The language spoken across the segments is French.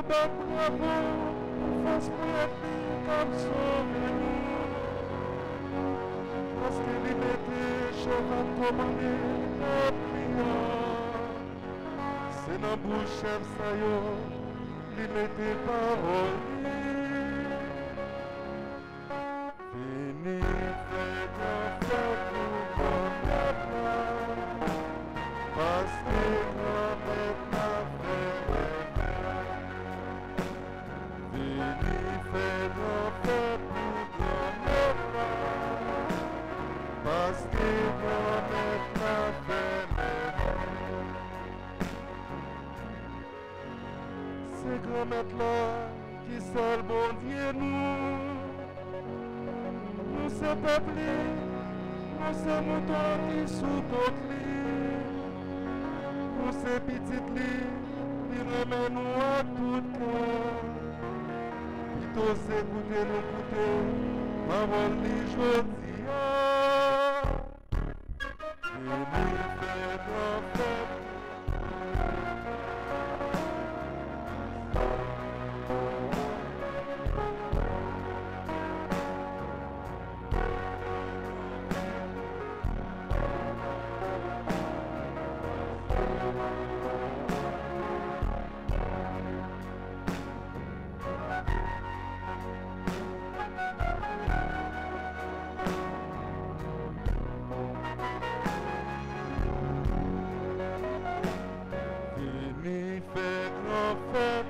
donne bravo, force pour être comme souvenir. Parce que lui mettait cheval commandé de prière. C'est dans bouche chef ça yo, lui mettait parole. Fini fait un fait pour grand-mère. Parce que grand-mère n'a fait Fini fait un fait pour grand-mère. Parce que grand-mère n'a fait C'est grand-mère là qui seul bon Dieu nous. Nous sommes peuplés, nous sommes moutons qui sous d'autres lits. Nous sommes petites lits, qui remet nous à tout cœur. Qui t'ose écouter nous écouter, maman li jodi. Et nous fait grand fête. Fini fait grand fête.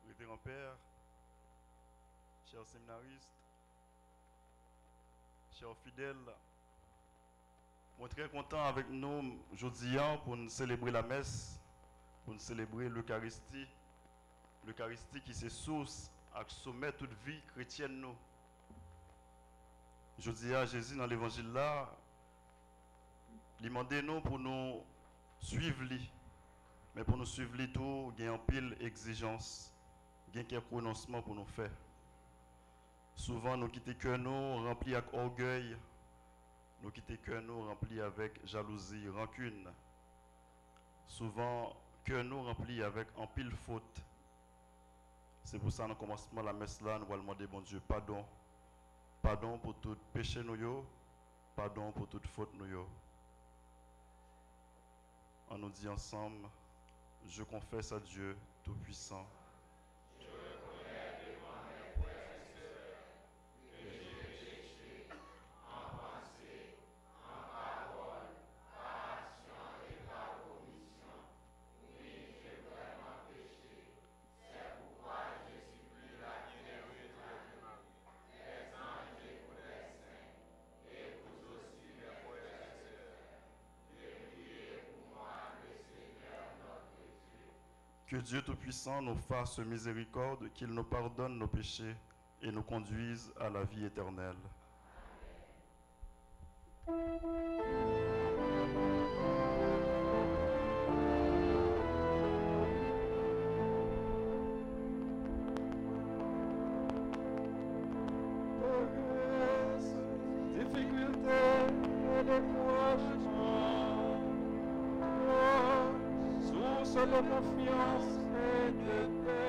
Révérend Père, chers séminaristes, chers fidèles, je suis très content avec nous aujourd'hui pour nous célébrer la messe, pour nous célébrer l'Eucharistie. L'Eucharistie qui est source et sommet de toute vie chrétienne. Nous. Je dis à Jésus dans l'évangile là, il demande nous pour nous suivre lui. Mais pour nous suivre les tours, il y a un pile exigence, il y a quelques renoncements pour nous faire. Souvent, nous quittons que nous remplis avec orgueil, nous quittons que nous remplis avec jalousie, rancune. Souvent, que nous remplis avec un pile faute. C'est pour ça, dans le commencement de la messe là, nous allons demander, bon Dieu, pardon. Pardon pour tout péché nous yo, pardon pour toute faute nous yo. On nous dit ensemble, je confesse à Dieu Tout-Puissant. Je reconnais devant mes frères et sœurs que j'ai péché en pensée, en parole, par action et par omission. Oui, j'ai vraiment péché. C'est pourquoi je supplie la Vierge Marie, les anges et tous les saints, et vous aussi mes frères et sœurs, de prier pour moi le Seigneur notre Dieu. Que Dieu Tout-Puissant nous fasse miséricorde, qu'il nous pardonne nos péchés et nous conduise à la vie éternelle. Difficultés et découragement, source de confiance et de paix.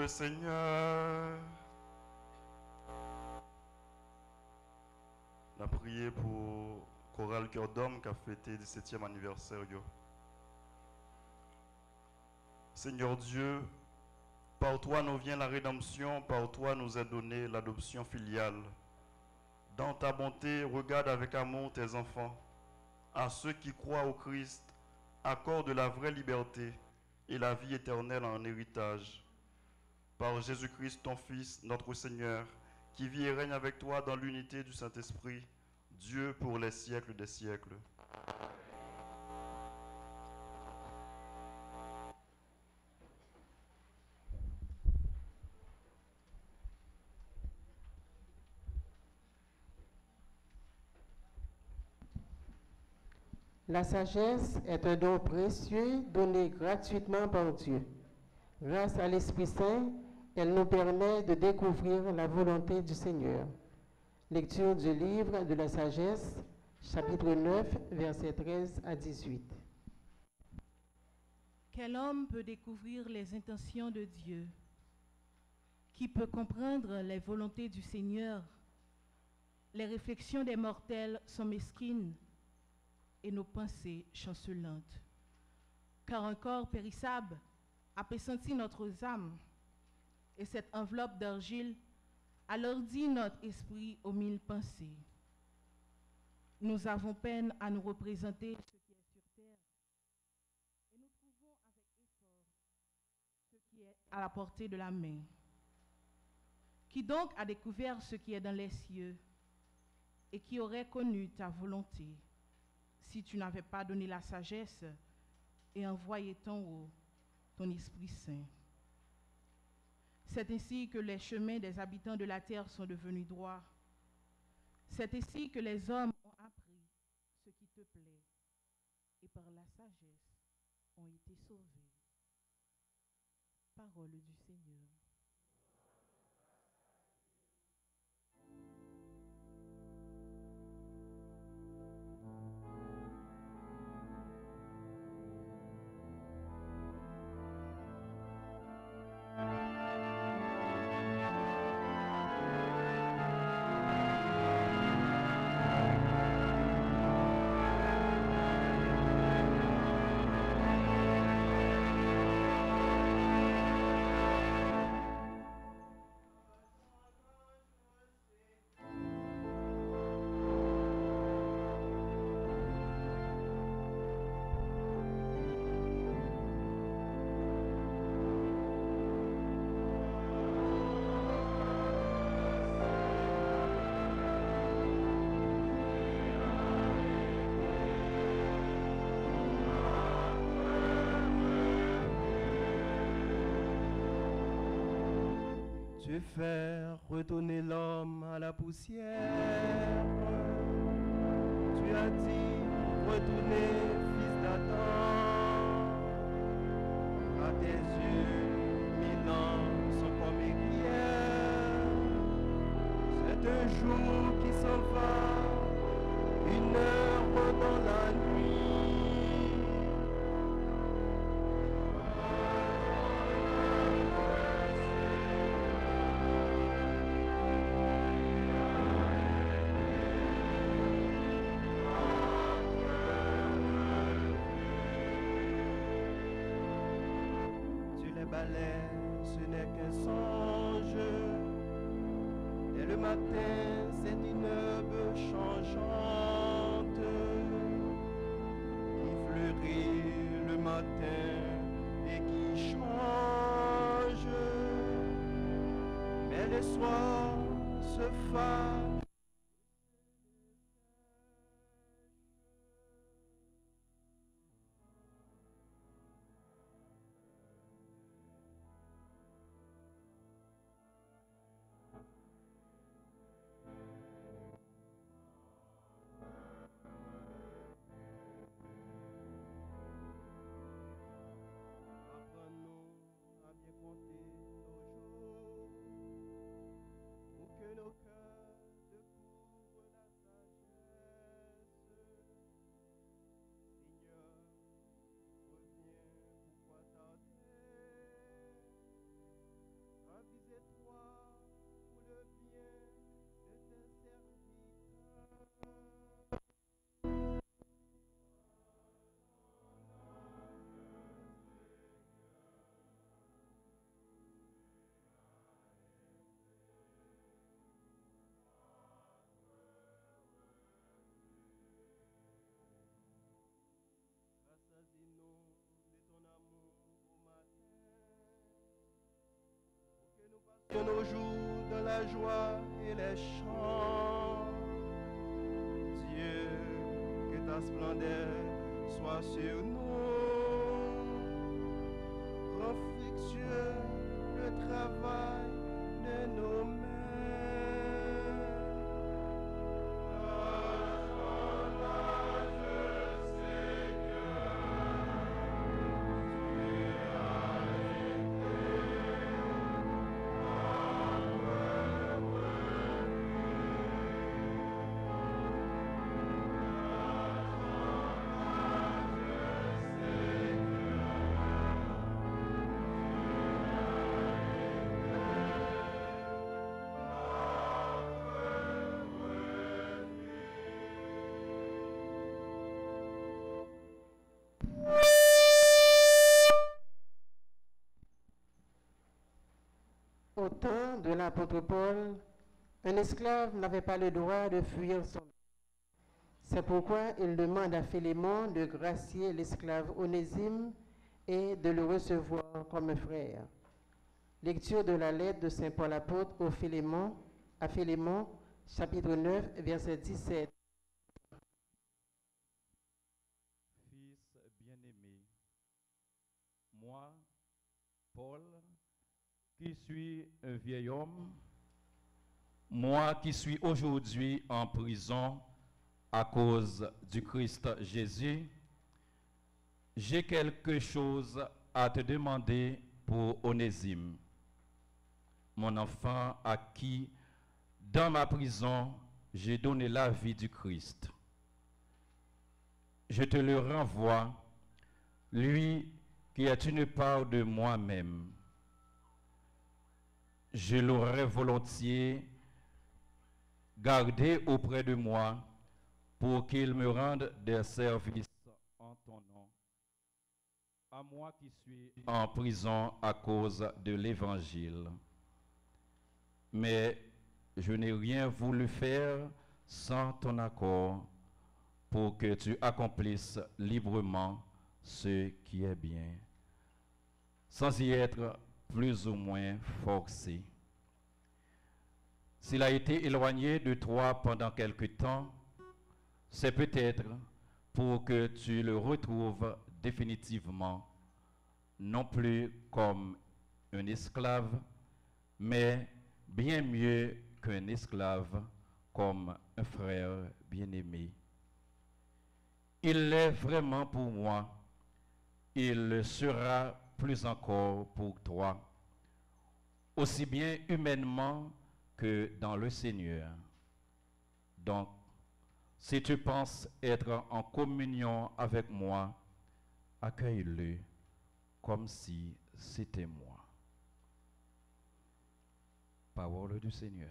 le Seigneur. On a prié pour Chorale Cœur d'Homme qui a fêté le 17e anniversaire. Seigneur Dieu, par toi nous vient la rédemption, par toi nous est donnée l'adoption filiale. Dans ta bonté, regarde avec amour tes enfants. À ceux qui croient au Christ, accorde la vraie liberté et la vie éternelle en héritage. Par Jésus-Christ, ton Fils, notre Seigneur, qui vit et règne avec toi dans l'unité du Saint-Esprit, Dieu pour les siècles des siècles. La sagesse est un don précieux donné gratuitement par Dieu. Grâce à l'Esprit Saint, elle nous permet de découvrir la volonté du Seigneur. Lecture du livre de la sagesse, chapitre 9, versets 13 à 18. Quel homme peut découvrir les intentions de Dieu? Qui peut comprendre les volontés du Seigneur? Les réflexions des mortels sont mesquines et nos pensées chancelantes. Car un corps périssable a pressenti notre âme, et cette enveloppe d'argile alourdit notre esprit aux mille pensées. Nous avons peine à nous représenter ce qui est sur terre, et nous trouvons avec effort ce qui est à la portée de la main. Qui donc a découvert ce qui est dans les cieux, et qui aurait connu ta volonté, si tu n'avais pas donné la sagesse et envoyé ton haut, ton Esprit Saint. C'est ainsi que les chemins des habitants de la terre sont devenus droits. C'est ainsi que les hommes ont appris ce qui te plaît, et par la sagesse ont été sauvés. Parole du Seigneur. Tu fais retourner l'homme à la poussière. Tu as dit, retournez, fils d'Adam. À tes yeux, 1000 ans sont comme hier. C'est un jour qui s'en va, une heure dans la nuit. Ce n'est qu'un songe. Et le matin, c'est une herbe changeante qui fleurit le matin et qui change. Mais le soir se fane. Nos cœurs de nos jours dans la joie et les chants. Dieu, que ta splendeur soit sur nous. Rends fructueux le travail de nos mains. Au temps de l'apôtre Paul, un esclave n'avait pas le droit de fuir son maître. C'est pourquoi il demande à Philémon de gracier l'esclave Onésime et de le recevoir comme un frère. Lecture de la lettre de Saint Paul apôtre à Philémon, chapitre 9, verset 17. Fils bien-aimé, moi, Paul, qui suis un vieil homme, moi qui suis aujourd'hui en prison à cause du Christ Jésus, j'ai quelque chose à te demander pour Onésime, mon enfant à qui, dans ma prison, j'ai donné la vie du Christ. Je te le renvoie, lui qui est une part de moi-même. Je l'aurais volontiers gardé auprès de moi pour qu'il me rende des services en ton nom, à moi qui suis en prison à cause de l'Évangile. Mais je n'ai rien voulu faire sans ton accord pour que tu accomplisses librement ce qui est bien, sans y être plus ou moins forcé. S'il a été éloigné de toi pendant quelque temps, c'est peut-être pour que tu le retrouves définitivement, non plus comme un esclave, mais bien mieux qu'un esclave, comme un frère bien-aimé. Il l'est vraiment pour moi, il le sera plus encore pour toi, aussi bien humainement que dans le Seigneur. Donc, si tu penses être en communion avec moi, accueille-le comme si c'était moi. Parole du Seigneur.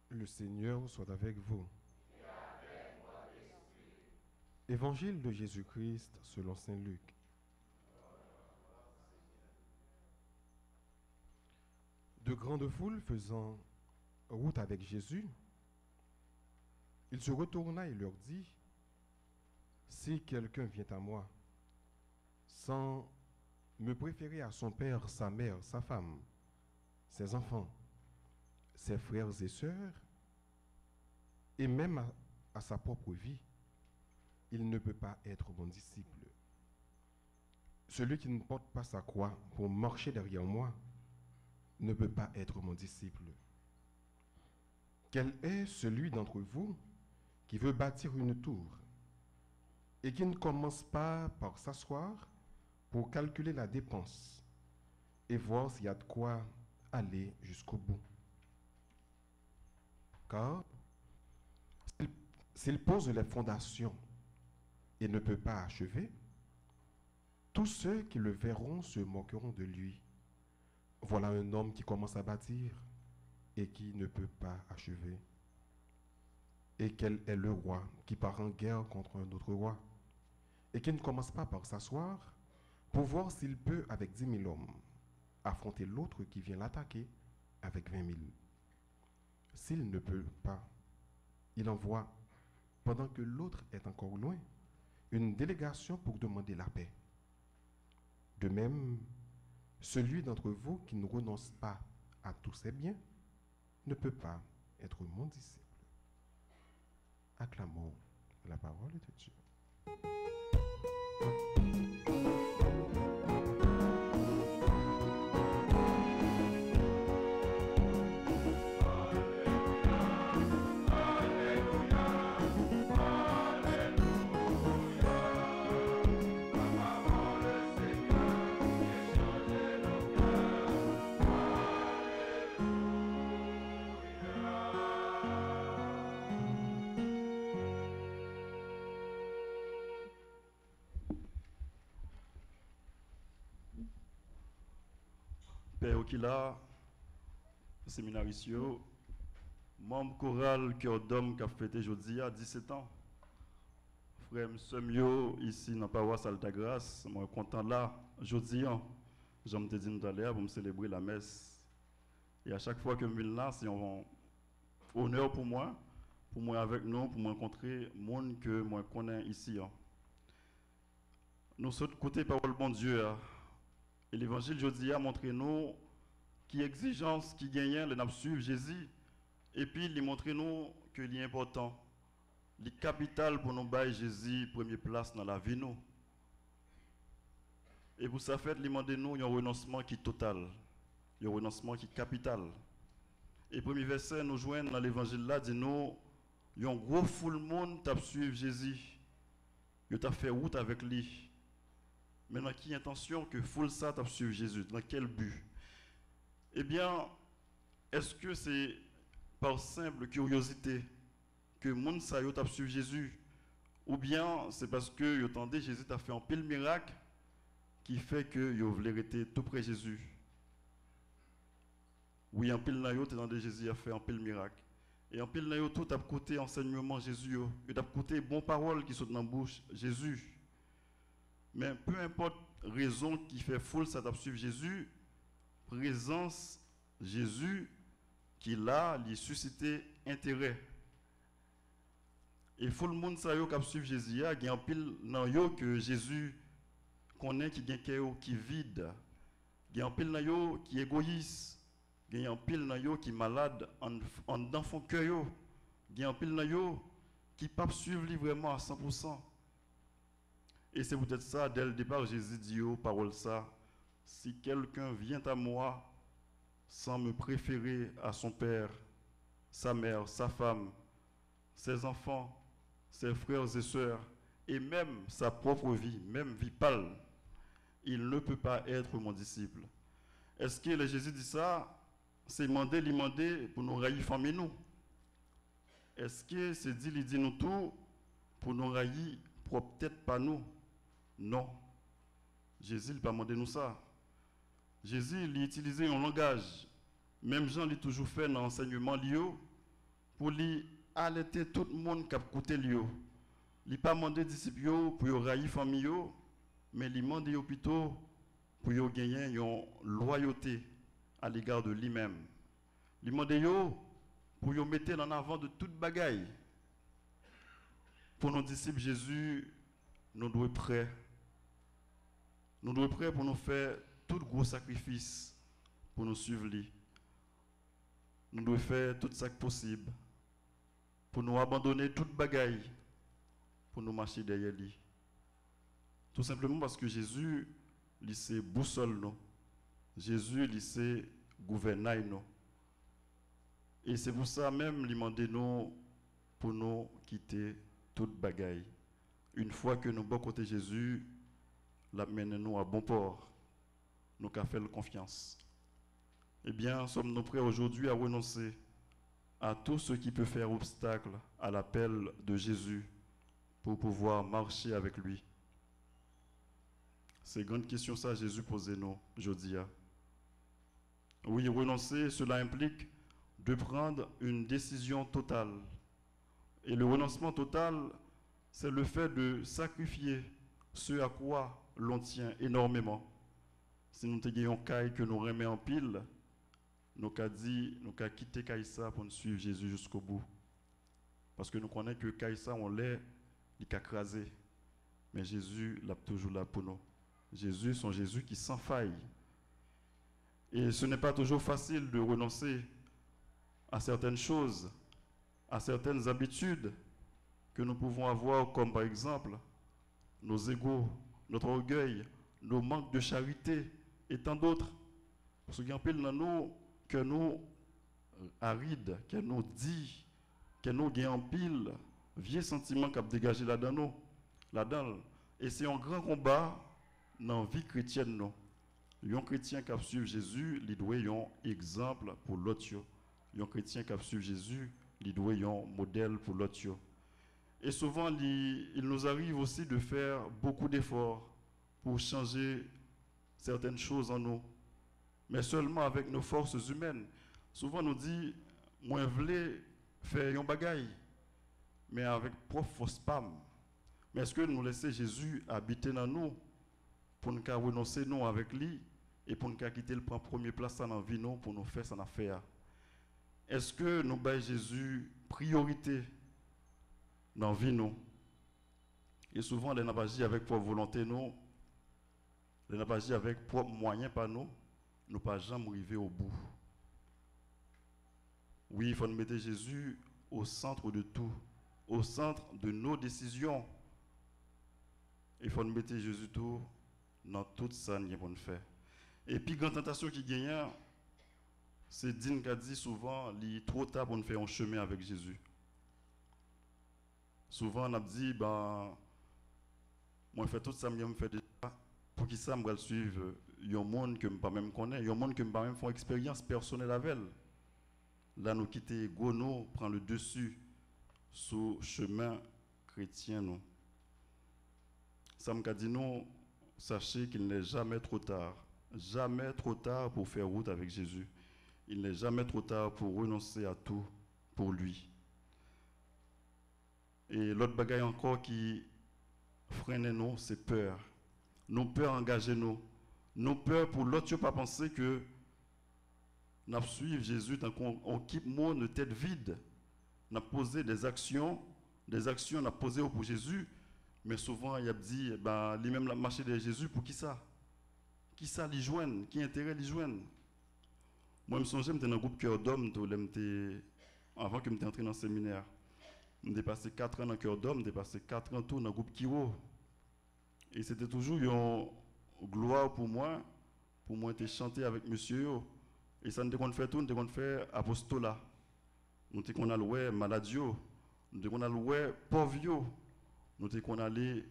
Le Seigneur soit avec vous. Évangile de Jésus-Christ selon saint Luc. De grandes foules faisant route avec Jésus, il se retourna et leur dit, « Si quelqu'un vient à moi, sans me préférer à son père, sa mère, sa femme, ses enfants, ses frères et sœurs, et même à sa propre vie, il ne peut pas être mon disciple. Celui qui ne porte pas sa croix pour marcher derrière moi ne peut pas être mon disciple. Quel est celui d'entre vous qui veut bâtir une tour et qui ne commence pas par s'asseoir pour calculer la dépense et voir s'il y a de quoi aller jusqu'au bout? Car s'il pose les fondations et ne peut pas achever, tous ceux qui le verront se moqueront de lui. Voilà un homme qui commence à bâtir et qui ne peut pas achever. Et quel est le roi qui part en guerre contre un autre roi et qui ne commence pas par s'asseoir pour voir s'il peut, avec 10 000 hommes, affronter l'autre qui vient l'attaquer avec 20 000. S'il ne peut pas, il envoie, pendant que l'autre est encore loin, une délégation pour demander la paix. De même, celui d'entre vous qui ne renonce pas à tous ses biens ne peut pas être mon disciple. Acclamons la parole de Dieu. Père Okila, séminariste, membre choral Cœur d'homme qui a fêté aujourd'hui à 17 ans. Frère Semio, ici dans la paroisse Altagrace, moi content là, aujourd'hui, je me dit tout à l'heure pour me célébrer la messe. Et à chaque fois que je suis là, c'est un honneur pour moi avec nous, pour me rencontrer les gens que moi connais ici. Nous sommes côté parole bon Dieu. Et l'évangile aujourd'hui a montré nous qui exigence, qui gagne, le suivre Jésus. Et puis il montre nous que c'est important. Le capital pour nous bailler Jésus première place dans la vie nous. Et pour ça fait, il demande nous un renoncement qui est total, un renoncement qui est capital. Et premier verset nous joignent dans l'évangile là dit nous un gros foule monde t'a suivre Jésus. Il t'a fait route avec lui. Mais dans quelle intention que foule ça t'a suivre Jésus? Dans quel but? Eh bien, est-ce que c'est par simple curiosité que le monde ça t'a suivre Jésus? Ou bien c'est parce que vous entendez Jésus t'a fait un pile miracle qui fait que vous voulez rester tout près de Jésus? Oui, en pile nayo t'entendez Jésus a fait un pile miracle. Et en pile nayo tout a côté enseignement Jésus, il a côté bonne parole qui sont dans la bouche Jésus. Mais peu importe raison qui fait foule ça t'a suivre Jésus, présence Jésus qui là lui suscité intérêt. Et faut le monde ça yo qui suivre Jésus, il y a un pile dans yo que Jésus connaît qui gagne cœur qui vide. Il y a un pile dans yo qui égoïste, il y a un pile dans yo qui malade en dans son cœur. Il y a un pile dans yo qui pas suivre lui vraiment à 100%. Et c'est peut-être ça, dès le départ, Jésus dit aux paroles ça, si quelqu'un vient à moi sans me préférer à son père, sa mère, sa femme, ses enfants, ses frères et sœurs, et même sa propre vie, même vie pâle, il ne peut pas être mon disciple. Est-ce que le Jésus dit ça, c'est demander pour nous railler famille nous? Est-ce que c'est il dit nous tout pour nous railler, peut-être pas nous? Non. Jésus n'a pas demandé nous ça. Jésus il utilisait un langage. Même Jean l'a toujours fait dans l'enseignement Lio pour lui alerter tout le monde qui a écouté Lio. Il n'a pas demandé aux disciples pour railler famille, mais il demandé plutôt pour gagner une loyauté à l'égard de lui-même. Il demandé pour mettre en avant de toute bagaille. Pour nos disciples Jésus, nous devons être prêts. Nous devons être prêts pour nous faire tout gros sacrifice pour nous suivre lui. Nous devons faire tout ça possible pour nous abandonner toute bagaille pour nous marcher derrière lui. Tout simplement parce que Jésus, il c'est boussole nous. Jésus, il c'est gouvernail nous. Et c'est pour ça même, il demande nous pour nous quitter toute bagaille. Une fois que nous bon côté Jésus, l'amène nous à bon port. Nous avons fait confiance. Eh bien, sommes-nous prêts aujourd'hui à renoncer à tout ce qui peut faire obstacle à l'appel de Jésus pour pouvoir marcher avec lui? C'est une grande question ça Jésus posait nous aujourd'hui. Oui, renoncer, cela implique de prendre une décision totale. Et le renoncement total, c'est le fait de sacrifier ce à quoi l'on tient énormément. Si nous avons caille que nous remet en pile, nous avons quitté Kaïsa pour nous suivre Jésus jusqu'au bout. Parce que nous connaissons que Kaïsa, on l'est, il a crasé. Mais Jésus, il est toujours là pour nous. Jésus, son Jésus qui sans faille. Et ce n'est pas toujours facile de renoncer à certaines choses, à certaines habitudes que nous pouvons avoir, comme par exemple nos égos, notre orgueil, nos manques de charité et tant d'autres. Parce qu'il y a un peu dans nous que nous arides, que nous dit, que nous avons un pile vieux sentiment qui a dégagé là-dedans. Et c'est un grand combat dans la vie chrétienne. Un chrétien qui a suivi Jésus, il doit être un exemple pour l'autre. Un chrétien qui a suivi Jésus, il doit être un modèle pour l'autre. Et souvent, il nous arrive aussi de faire beaucoup d'efforts pour changer certaines choses en nous, mais seulement avec nos forces humaines. Souvent, on nous dit, moi, je voulais faire un bagaille, mais avec propre force pam. Mais est-ce que nous laissons Jésus habiter dans nous pour nous renoncer nous avec lui et pour nous quitter le premier place dans la vie nous pour nous faire son affaire? Est-ce que nous baillons Jésus priorité dans la vie nous? Et souvent, les n'a pas agi avec propre volonté nous, les n'a pas agi avec propre moyen par nous, nous pas jamais arriver au bout. Oui, il faut nous mettre Jésus au centre de tout, au centre de nos décisions. Il faut nous mettre Jésus tout dans tout ça nous avons fait. Et puis, grande tentation qui gagne, c'est Dine qui a dit souvent, il est trop tard pour nous faire un chemin avec Jésus. Souvent, on a dit, ben, moi, je fais tout ça, je me fais déjà. Pour qui ça, je vais suivre un monde que je ne pas même connaître, un monde que je ne pas même faire expérience personnelle avec elle. Là, nous quittons Gono, prend le dessus sur le chemin chrétien. Nous. Ça me dit, non, sachez qu'il n'est jamais trop tard pour faire route avec Jésus. Il n'est jamais trop tard pour renoncer à tout pour lui. Et l'autre bagaille encore qui freine nous, c'est peur. Nos peurs engagent nous. Nos peurs pour l'autre, tu pas penser que nous suivons Jésus tant qu'on quitte une tête vide. Nous posé des actions, nous posé pour Jésus, mais souvent il a dit, ben, lui-même l'a marché de Jésus pour qui ça? Qui ça l'y joigne? Qui intérêt l'y joigne? Moi, je me souviens, j'étais dans un groupe cœur d'homme, avant que je sois entré dans le séminaire. J'ai passé 4 ans dans le cœur d'homme, j'ai passé 4 ans tout dans le groupe Kiro. Et c'était toujours une gloire pour moi de chanter avec monsieur. Et ça nous devons faire tout, nous devons faire apostolat. Nous devons aller maladio, nous devons aller pauvre, nous devons aller,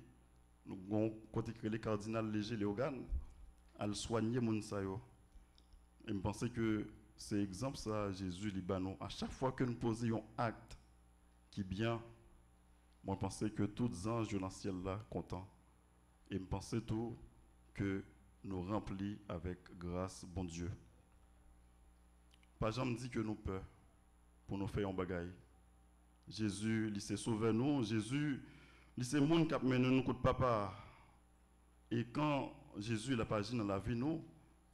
quand les cardinal léger, les organes, à soigner les gens. Et je pense que c'est exemple ça, Jésus Libanon. À chaque fois que nous posions un acte qui est bien, moi je pensais que tous les anges dans le ciel là contents. Et je pensais tout que nous remplis avec grâce, bon Dieu. Pas jamais dit que nous peur pour nous faire un bagaille. Jésus, il s'est sauvé nous. Jésus, il s'est moun qui a mené nous coup de papa. Et quand Jésus n'a pas agi dans la vie nous,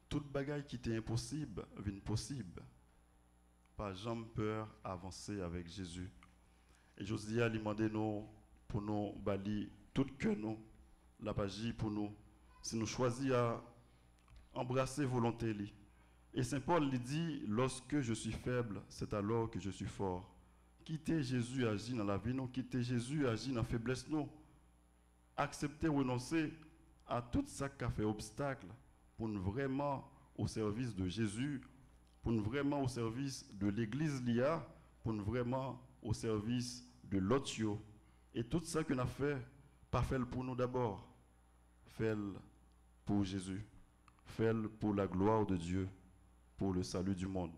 toute bagaille qui était impossible devient possible. Pas jamais peur avancer avec Jésus. Et Josia lui demandé nous pour nous bali tout que nous la page pour nous si nous choisissons à embrasser volonté li. Et Saint Paul lui dit, lorsque je suis faible, c'est alors que je suis fort. Quitter Jésus agit dans la vie, nous quitter Jésus agit dans la faiblesse, nous. accepter, renoncer à tout ça qui a fait obstacle pour nous vraiment au service de Jésus, pour nous vraiment au service de l'Église l'IA, pour nous vraiment au service de l'autre. Et tout ça qu'on a fait, pas fait pour nous d'abord, fait pour Jésus, fait pour la gloire de Dieu, pour le salut du monde.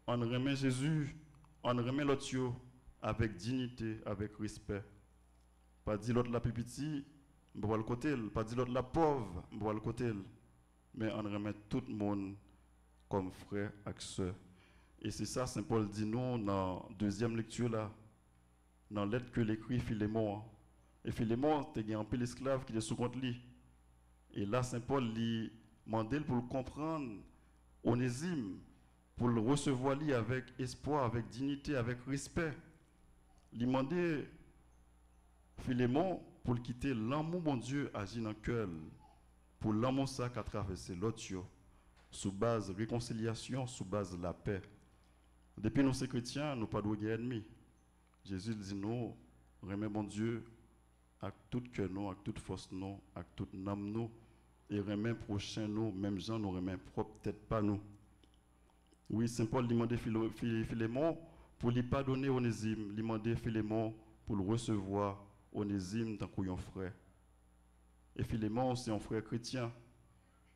On remet Jésus, on remet l'autre avec dignité, avec respect. Pas dire l'autre la pipiti, on va le côté, pas dire l'autre la pauvre, on va le côté. Mais on remet tout le monde comme frère et sœur. Et c'est ça, Saint Paul dit nous dans la deuxième lecture là, dans la lettre que l'écrit Philémon. Et Philémon, il y a un peu l'esclave qui est sous compte lui. Et là, Saint Paul lui demande pour le comprendre, Onésime, pour le recevoir lui avec espoir, avec dignité, avec respect. Il demande Philémon pour le quitter l'amour bon Dieu agit dans le cœur, pour l'amour ça qu'a traversé l'autre, sous base de réconciliation, sous base de la paix. Depuis nous, ces chrétiens, nous pas de guerre ennemie. Jésus dit nous, remet bon Dieu avec tout cœur nous, avec toute force nous, avec toute âme nous, et remet prochain nous, même gens nous remet propre, peut-être pas nous. Oui, Saint Paul demandait Philémon pour lui pardonner Onésime, lui demandait Philémon pour le recevoir Onésime tant qu'un frère. Et Philémon, c'est un frère chrétien.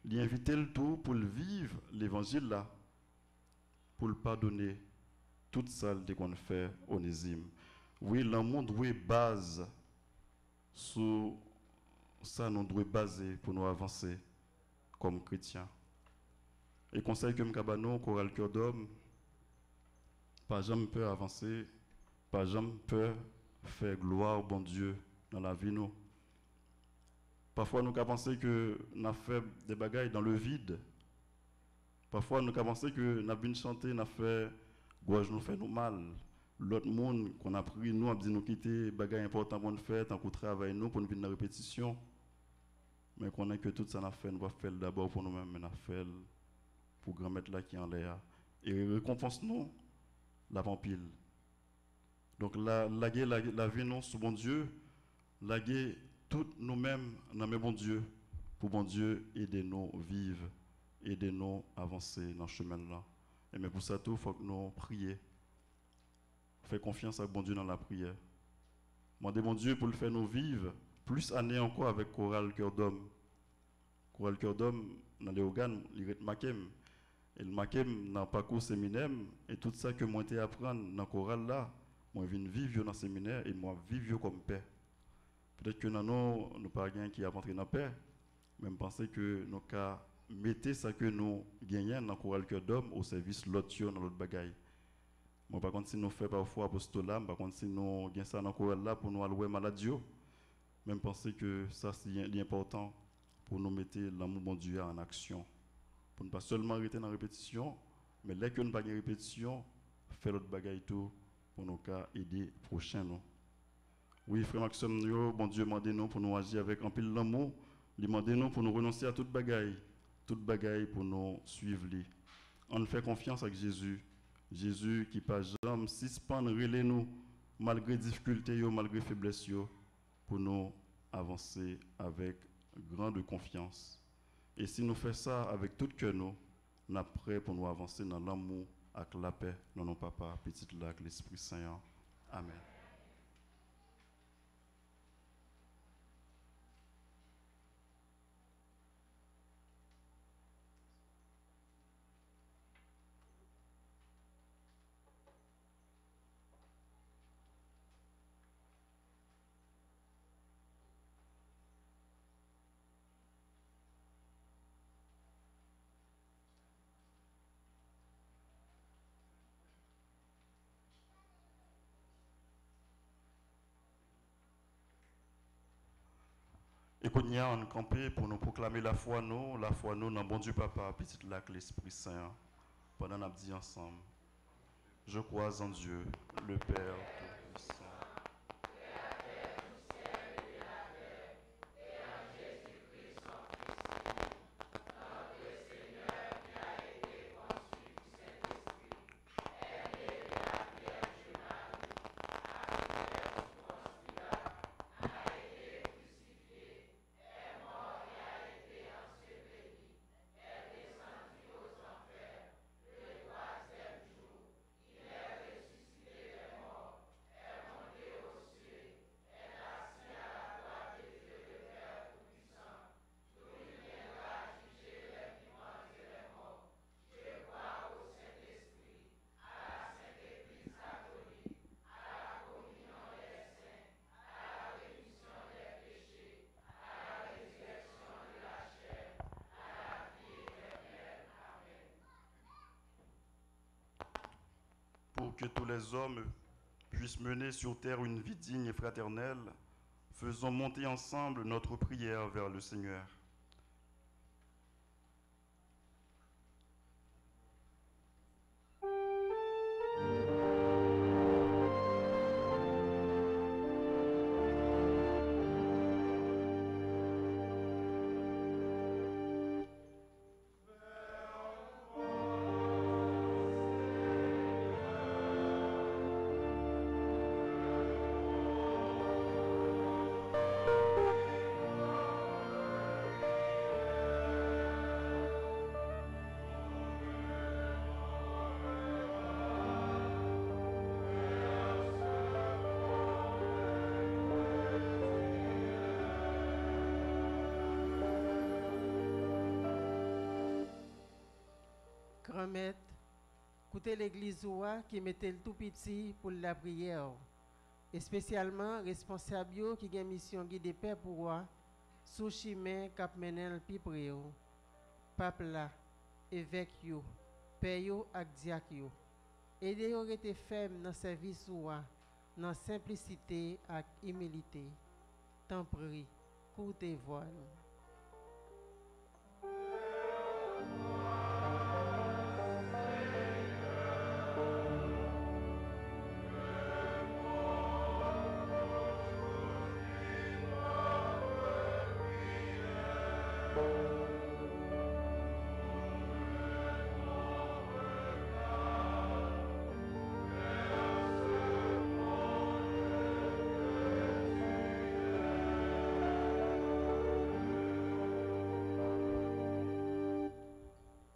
Il invitait le tout pour le vivre l'évangile là, pour le pardonner toute ça qu'on fait Onésime. Oui, l'amour doit base sur ça, nous devons baser pour nous avancer comme chrétiens. Et conseil que m'kabano choral cœur d'homme, pas jamais peur avancer, pas jamais peur faire gloire au bon Dieu dans la vie nous. Parfois nous avons pensé que nous avons fait des bagailles dans le vide. Parfois nous avons pensé que nous avons chanté, nous avons fait gouage nous fait nous mal. L'autre monde qu'on a pris nous a dit nous quitter bagailles importantes pour nous faire, tant qu'on travaille nous pour nous venir dans la répétition. Mais qu'on a que tout ça n'a fait, nous va faire d'abord pour nous-mêmes, mais nous fait pour grand mettre là qui en l'air. Et récompense nous la vampile. Donc la vie non sous bon Dieu, la tout nous-mêmes dans mes bon Dieu, pour bon Dieu aider nous vivre, aider nous avancer dans ce chemin là. Et mais pour ça tout, il faut que nous prions. Faire confiance à bon Dieu dans la prière. Demandez mon Dieu pour le faire nous vivre plus années encore avec Chorale Cœur d'Homme. Chorale Cœur d'Homme, dans les organes, il est maquem. Et le maquem, dans le parcours séminaire, et tout ça que moi j'ai appris dans le chorale là, moi je viens vivre dans le séminaire et moi vivre comme paix. Peut-être que nous pas rien qui a rentré dans la paix, mais je pense que nous avons mettre ça que nous gagnons dans le Chorale Cœur d'Homme au service de l'autre dans l'autre bagaille. Moi, par contre, si nous faisons parfois apostolat, par contre, si nous gagnons ça dans le chorale là pour nous aller maladie, même penser que ça c'est important pour nous mettre l'amour bon Dieu en action. Pour ne pas seulement rester dans la répétition, mais dès que nous n'avons pas de répétition, faire l'autre bagaille tout pour nous aider prochain nous. Oui, frère Maxime, bon Dieu, demandez-nous pour nous agir avec un peu l'amour, demandez-nous pour nous renoncer à toute bagaille pour nous suivre lui. On fait confiance avec Jésus. Jésus qui pas jamais suspendre relais nous malgré difficultés malgré faiblesses pour nous avancer avec grande confiance. Et si nous faisons ça avec tout cœur nous sommes prêts pour nous avancer dans l'amour avec la paix dans nos papas petit lac l'Esprit Saint. Amen. Et qu'on y a en campé pour nous proclamer la foi nous dans bon Dieu Papa, petit lac l'Esprit Saint, pendant nous dit ensemble. Je crois en Dieu, le Père Tout-Puissant. pour que tous les hommes puissent mener sur terre une vie digne et fraternelle, faisons monter ensemble notre prière vers le Seigneur. Grand-mère, écoutez l'église ouah qui mettait le tout petit pour la prière. Et spécialement responsable qui a mission guider père pour moi sous chemin cap menel pi près pape là évêque yo père yo ak diak yo. Aidez yo rete ferme dans service ouah dans simplicité ak humilité. Tant prie, écoutez voix nous.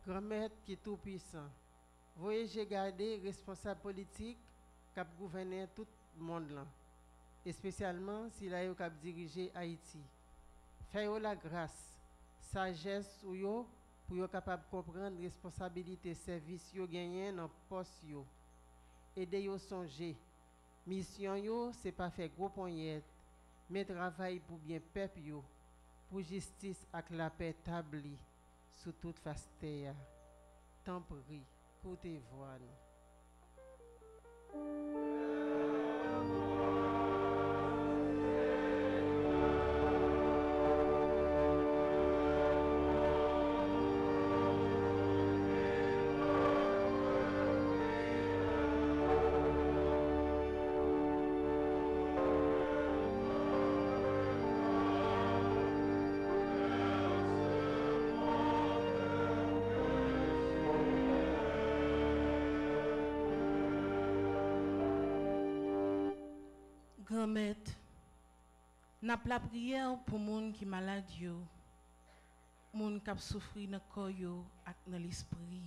Grand-mère qui est tout puissant. Voyez, j'ai gardé responsable politique qui a gouverné tout le monde là. Et spécialement s'il a eu qui dirigé Haïti. Faites la grâce, sagesse ou yo pour yo capable comprendre responsabilité service yo gagné dans poste yo. Aidez yo songer. Mission yo c'est pas faire gros poignette, mais travail pour bien peuple yo, pour justice avec la paix établie sous toute face terre. Tant prie, écoutez voix nous. Grand-mère, n'a pas la prière pour les gens qui sont malades, les gens qui souffrent dans le corps et dans l'esprit.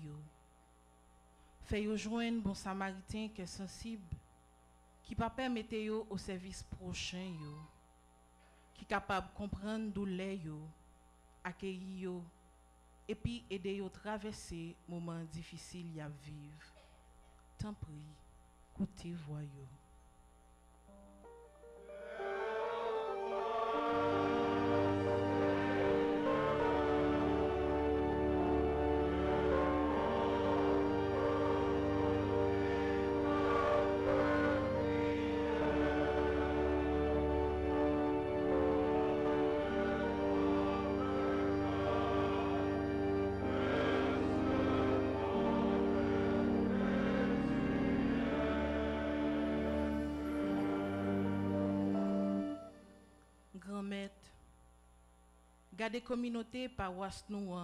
Faites joindre un bon samaritain qui est sensible, qui ne peut pas permettre au service prochain, qui est capable de comprendre la douleur, accueillir et puis aider à traverser les moments difficiles à vivre. Tant prie, écoutez, voyez. Grand-mère, gardez communauté paroisse nous.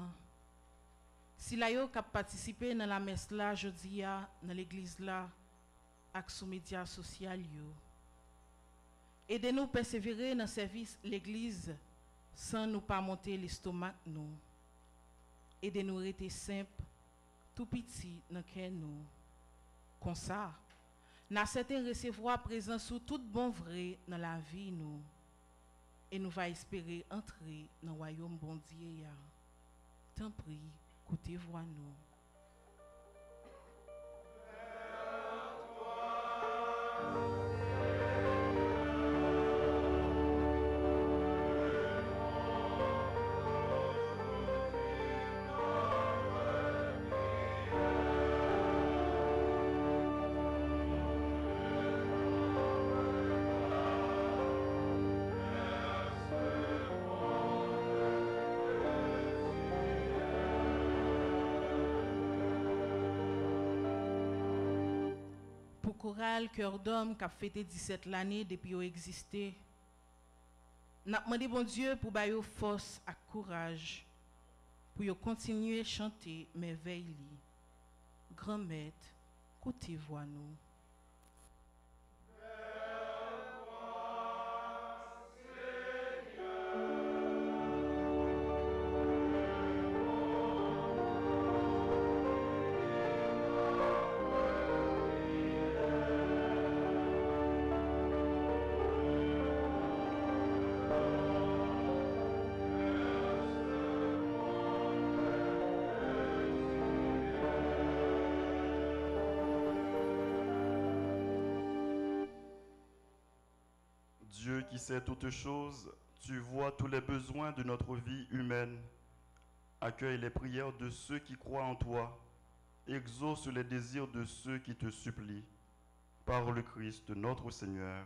Si la yo k'ap participer dans la messe là jeudi dans l'église là avec sous médias sociaux yo. Aidez-nous persévérer dans service l'église sans nous pas monter l'estomac nous. Aidez-nous rester simple, tout petit dans cœur nous. Comme ça, n'a certain recevoir présence sous tout bon vrai dans la vie nous. Et nous va espérer entrer dans le royaume bon Dieu. Tant prie, écoutez voix nous. chorale Cœur d'homme qui a fêté 17 l'année depuis qu'il existé. N'a demandé bon Dieu pour bailler force et courage pour yo continuer à chanter merveille. Grand maître, côté voix nous. Dieu qui sait toutes choses, tu vois tous les besoins de notre vie humaine. Accueille les prières de ceux qui croient en toi. Exauce les désirs de ceux qui te supplient. Par le Christ notre Seigneur.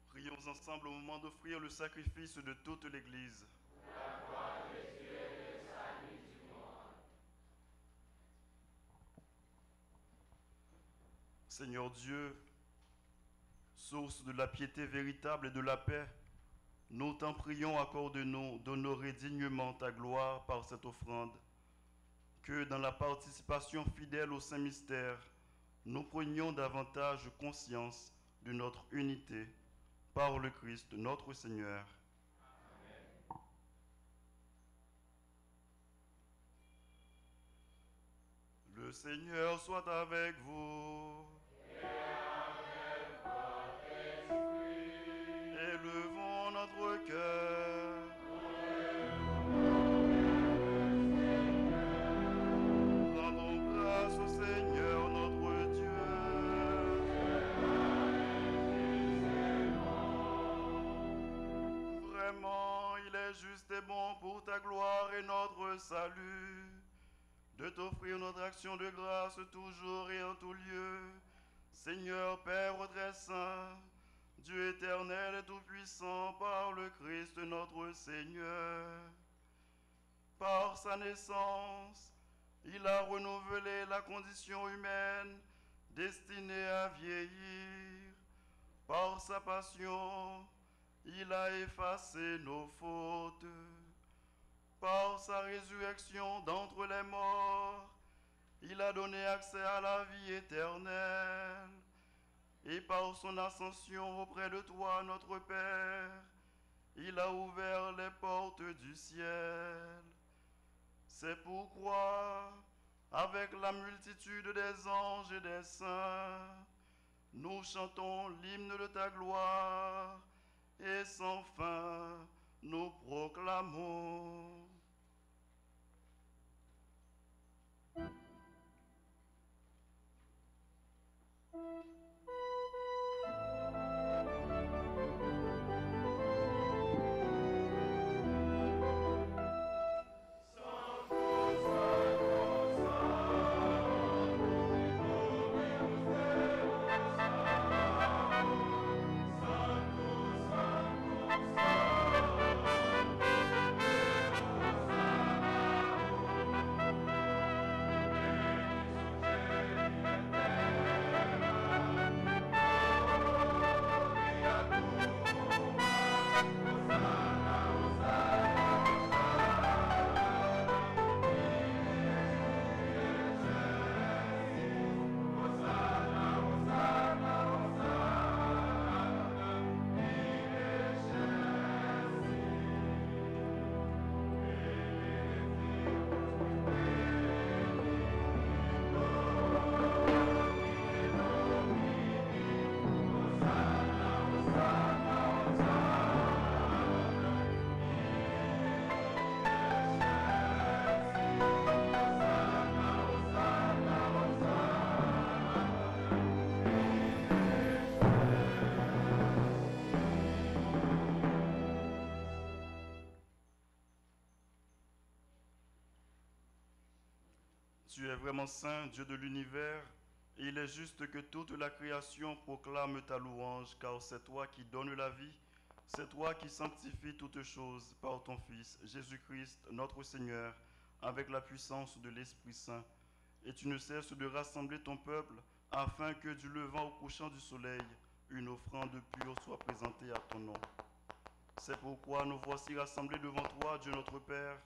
Prions ensemble au moment d'offrir le sacrifice de toute l'Église. Seigneur Dieu, source de la piété véritable et de la paix, nous t'en prions, accorde-nous d'honorer dignement ta gloire par cette offrande, que dans la participation fidèle au Saint-Mystère, nous prenions davantage conscience de notre unité par le Christ notre Seigneur. Amen. Le Seigneur soit avec vous. Et avec votre esprit. Élevons notre cœur. Rendons grâce au Seigneur notre Dieu. Vraiment, il est juste et bon pour ta gloire et notre salut, de t'offrir notre action de grâce toujours et en tout lieu, Seigneur Père très saint, Dieu éternel et tout-puissant, par le Christ notre Seigneur. Par sa naissance, il a renouvelé la condition humaine destinée à vieillir. Par sa passion, il a effacé nos fautes. Par sa résurrection d'entre les morts, il a donné accès à la vie éternelle. Et par son ascension auprès de toi, notre Père, il a ouvert les portes du ciel. C'est pourquoi, avec la multitude des anges et des saints, nous chantons l'hymne de ta gloire, et sans fin nous proclamons. Tu es vraiment saint, Dieu de l'univers, et il est juste que toute la création proclame ta louange, car c'est toi qui donnes la vie, c'est toi qui sanctifies toutes choses par ton Fils, Jésus-Christ, notre Seigneur, avec la puissance de l'Esprit Saint. Et tu ne cesses de rassembler ton peuple, afin que du levant au couchant du soleil, une offrande pure soit présentée à ton nom. C'est pourquoi nous voici rassemblés devant toi, Dieu notre Père,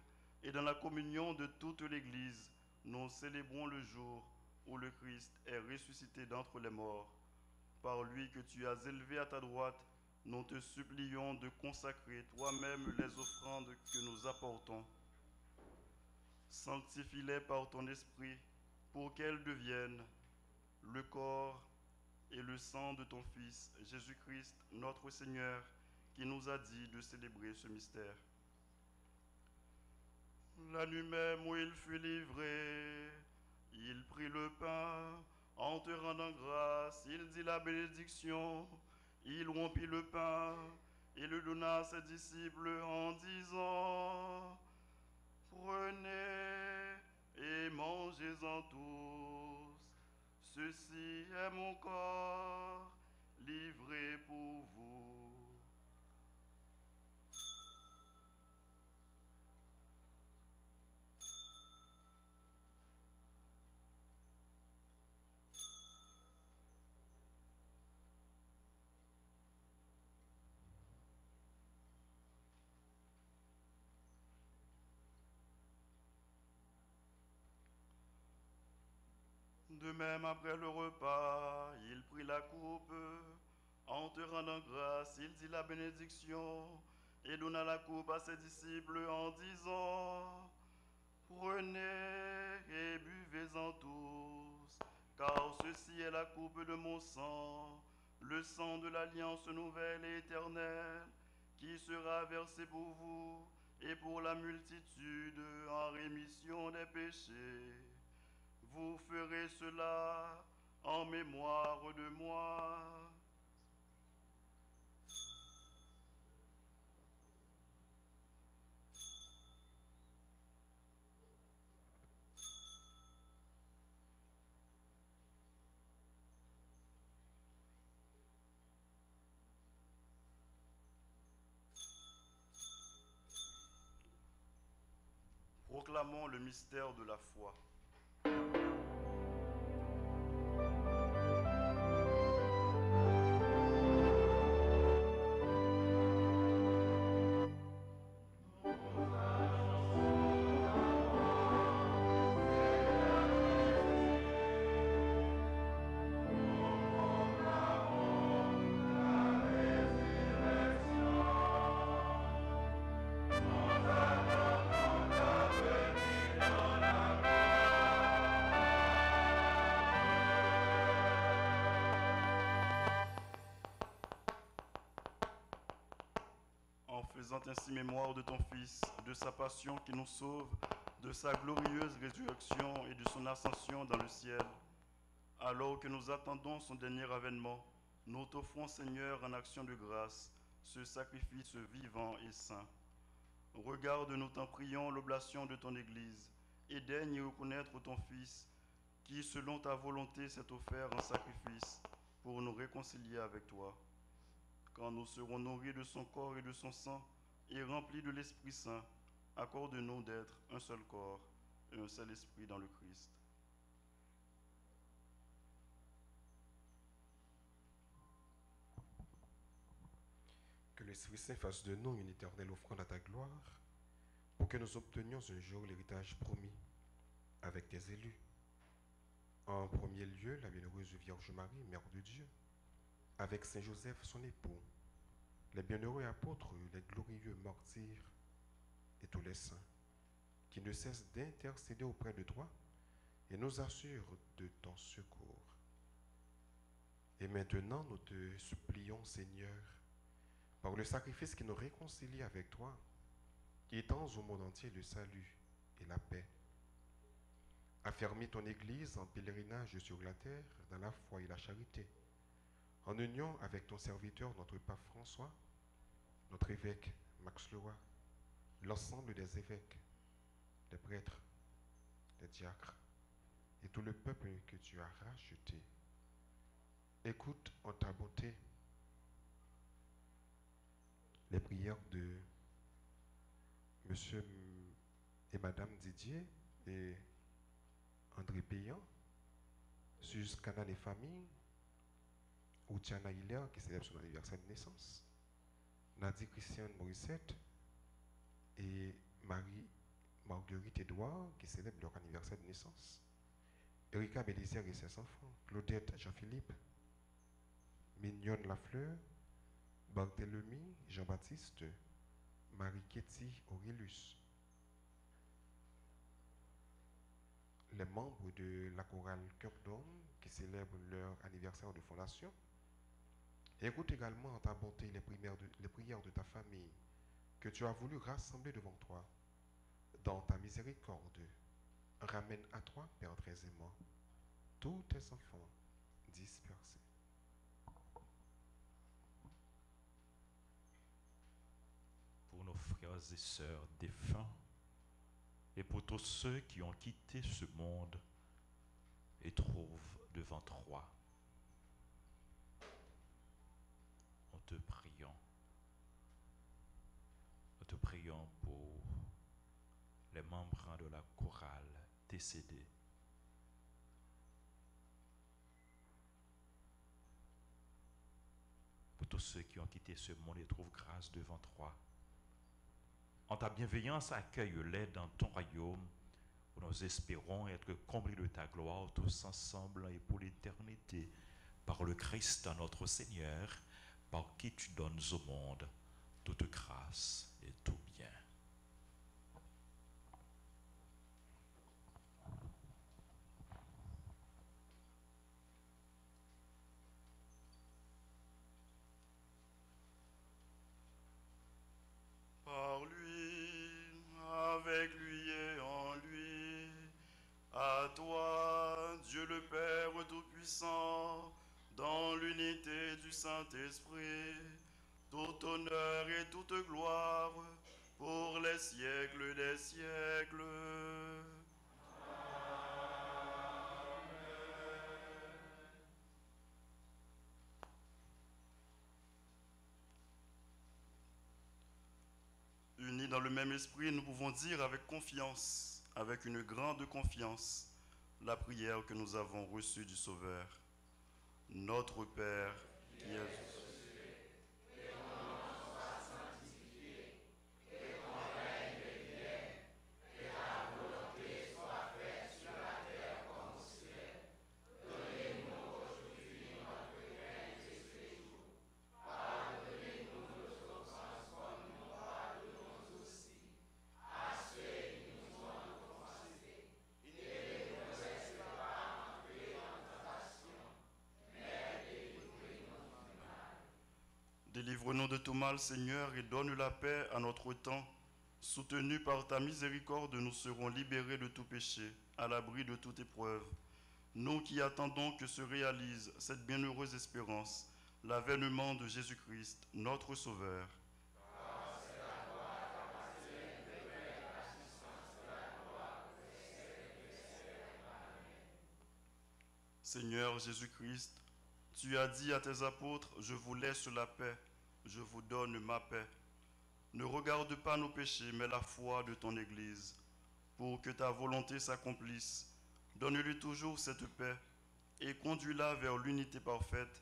et dans la communion de toute l'Église, nous célébrons le jour où le Christ est ressuscité d'entre les morts. Par lui que tu as élevé à ta droite, nous te supplions de consacrer toi-même les offrandes que nous apportons. Sanctifie-les par ton esprit pour qu'elles deviennent le corps et le sang de ton Fils, Jésus-Christ, notre Seigneur, qui nous a dit de célébrer ce mystère. La nuit même où il fut livré, il prit le pain, en te rendant grâce, il dit la bénédiction, il rompit le pain et le donna à ses disciples en disant, « Prenez et mangez-en tous, ceci est mon corps livré pour vous. » De même, après le repas, il prit la coupe, en te rendant grâce, il dit la bénédiction, et donna la coupe à ses disciples en disant, « Prenez et buvez-en tous, car ceci est la coupe de mon sang, le sang de l'alliance nouvelle et éternelle, qui sera versé pour vous et pour la multitude en rémission des péchés. Vous ferez cela en mémoire de moi. » Proclamons le mystère de la foi. En faisant ainsi mémoire de ton Fils, de sa passion qui nous sauve, de sa glorieuse résurrection et de son ascension dans le ciel, alors que nous attendons son dernier avènement, nous t'offrons, Seigneur, en action de grâce, ce sacrifice vivant et saint. Regarde, nous t'en prions, l'oblation de ton Église, et daigne y reconnaître ton Fils, qui, selon ta volonté, s'est offert en sacrifice pour nous réconcilier avec toi. Quand nous serons nourris de son corps et de son sang et remplis de l'Esprit Saint, accorde-nous d'être un seul corps et un seul esprit dans le Christ. Que l'Esprit Saint fasse de nous une éternelle offrande à ta gloire, pour que nous obtenions un jour l'héritage promis avec tes élus. En premier lieu, la bienheureuse Vierge Marie, Mère de Dieu, avec Saint Joseph, son époux, les bienheureux apôtres, les glorieux martyrs et tous les saints, qui ne cessent d'intercéder auprès de toi et nous assurent de ton secours. Et maintenant, nous te supplions, Seigneur, par le sacrifice qui nous réconcilie avec toi, qui étends au monde entier le salut et la paix. Affermis ton Église en pèlerinage sur la terre, dans la foi et la charité, en union avec ton serviteur, notre pape François, notre évêque Max Leroy, l'ensemble des évêques, des prêtres, des diacres et tout le peuple que tu as racheté. Écoute en ta bonté les prières de Monsieur et Madame Didier et André Payan, Suze Canal et famille, Outiana Hiller qui célèbre son anniversaire de naissance, Nadie Christiane Morissette et Marie-Marguerite Edouard qui célèbrent leur anniversaire de naissance, Erika Bélissière et ses enfants, Claudette Jean-Philippe, Mignonne Lafleur, Barthélemy Jean-Baptiste, Marie-Ketty Aurélus, les membres de la chorale Cœur d'Homme qui célèbrent leur anniversaire de fondation. Écoute également en ta bonté les prières de ta famille que tu as voulu rassembler devant toi. Dans ta miséricorde, ramène à toi, Père très aimant, tous tes enfants dispersés. Pour nos frères et sœurs défunts et pour tous ceux qui ont quitté ce monde et trouvent devant toi, nous te prions. Nous te prions pour les membres de la chorale décédés. Pour tous ceux qui ont quitté ce monde et trouvent grâce devant toi. En ta bienveillance, accueille-les dans ton royaume, où nous espérons être comblés de ta gloire tous ensemble et pour l'éternité, par le Christ notre Seigneur, par qui tu donnes au monde toute grâce et tout bien. Par lui, avec lui et en lui, à toi, Dieu le Père Tout-Puissant, dans l'unité du Saint-Esprit, tout honneur et toute gloire pour les siècles des siècles. Unis dans le même esprit, nous pouvons dire avec confiance: avec une grande confiance la prière que nous avons reçue du Sauveur. Notre Père, qui es aux cieux, délivre-nous de tout mal, Seigneur, et donne la paix à notre temps. Soutenus par ta miséricorde, nous serons libérés de tout péché, à l'abri de toute épreuve. Nous qui attendons que se réalise cette bienheureuse espérance, l'avènement de Jésus-Christ, notre Sauveur. Seigneur Jésus-Christ, tu as dit à tes apôtres, je vous laisse la paix, je vous donne ma paix. Ne regarde pas nos péchés, mais la foi de ton Église. Pour que ta volonté s'accomplisse, donne-lui toujours cette paix et conduis-la vers l'unité parfaite,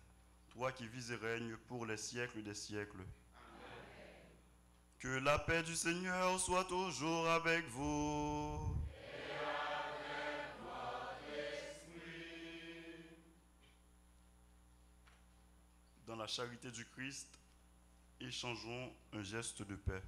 toi qui vis et règnes pour les siècles des siècles. Amen. Que la paix du Seigneur soit toujours avec vous. Dans la charité du Christ, échangeons un geste de paix.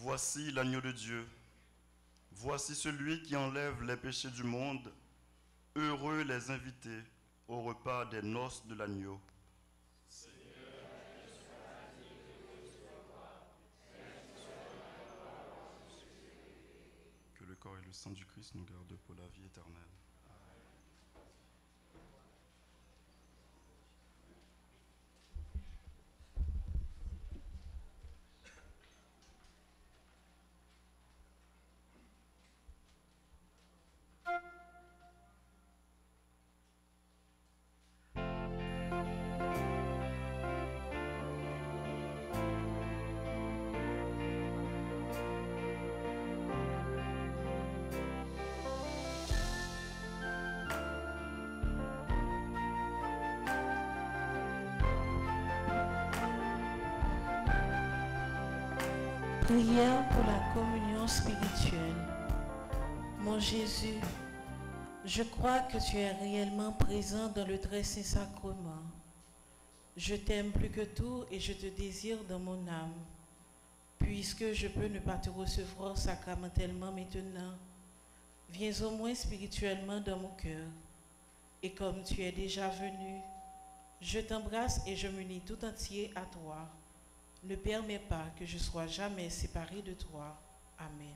Voici l'agneau de Dieu. Voici celui qui enlève les péchés du monde. Heureux les invités au repas des noces de l'agneau. Que le corps et le sang du Christ nous gardent pour la vie éternelle. Prière pour la communion spirituelle. Mon Jésus, je crois que tu es réellement présent dans le très saint sacrement. Je t'aime plus que tout et je te désire dans mon âme. Puisque je peux ne pas te recevoir sacramentellement maintenant, viens au moins spirituellement dans mon cœur. Et comme tu es déjà venu, je t'embrasse et je m'unis tout entier à toi. Ne permets pas que je sois jamais séparé de toi. Amen.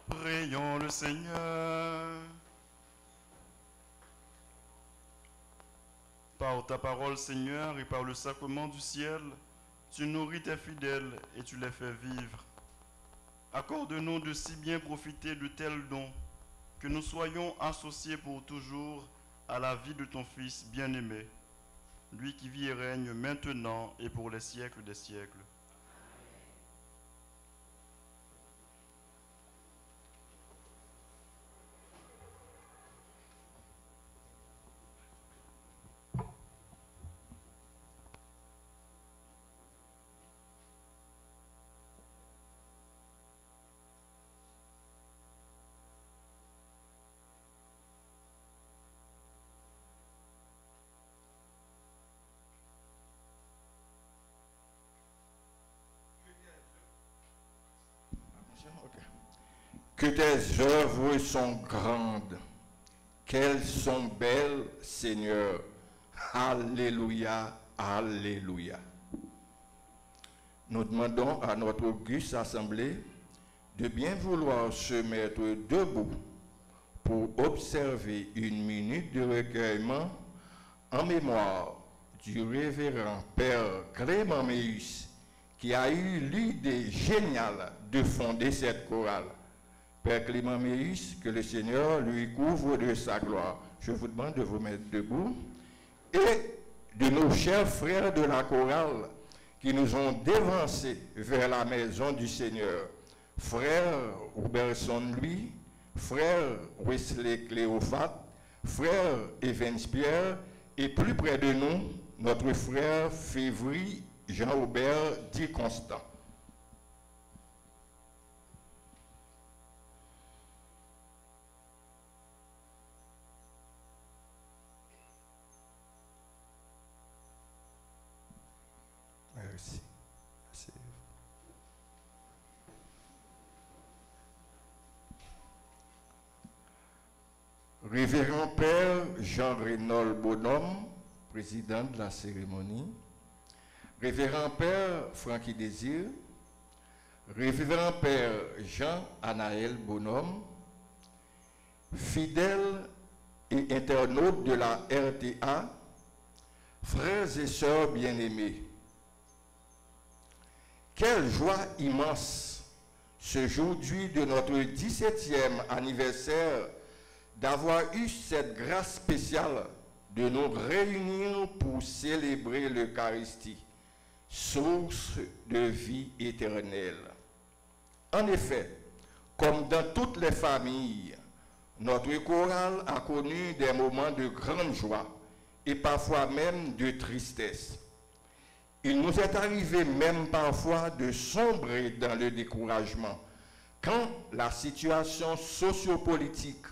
Prions le Seigneur. Par ta parole, Seigneur, et par le sacrement du ciel, tu nourris tes fidèles et tu les fais vivre. Accorde-nous de si bien profiter de tels dons, que nous soyons associés pour toujours à la vie de ton Fils bien-aimé, lui qui vit et règne maintenant et pour les siècles des siècles. Que tes œuvres sont grandes, qu'elles sont belles, Seigneur. Alléluia, alléluia. Nous demandons à notre auguste assemblée de bien vouloir se mettre debout pour observer une minute de recueillement en mémoire du révérend Père Clément Méus, qui a eu l'idée géniale de fonder cette chorale. Père Clément Méus, que le Seigneur lui couvre de sa gloire. Je vous demande de vous mettre debout. Et de nos chers frères de la chorale qui nous ont dévancés vers la maison du Seigneur. Frère Robertson Louis, frère Wesley Cléophate, frère Evans Pierre, et plus près de nous, notre frère Févry Jean-Aubert dit Constant. Merci. Merci. Révérend Père Jean-Reynold Bonhomme, président de la cérémonie. Révérend Père Francky Désir. Révérend Père Jean-Anaël Bonhomme. Fidèles et internautes de la RTA, frères et sœurs bien-aimés. Quelle joie immense ce jour de notre 17e anniversaire d'avoir eu cette grâce spéciale de nous réunir pour célébrer l'Eucharistie, source de vie éternelle. En effet, comme dans toutes les familles, notre chorale a connu des moments de grande joie et parfois même de tristesse. Il nous est arrivé même parfois de sombrer dans le découragement quand la situation sociopolitique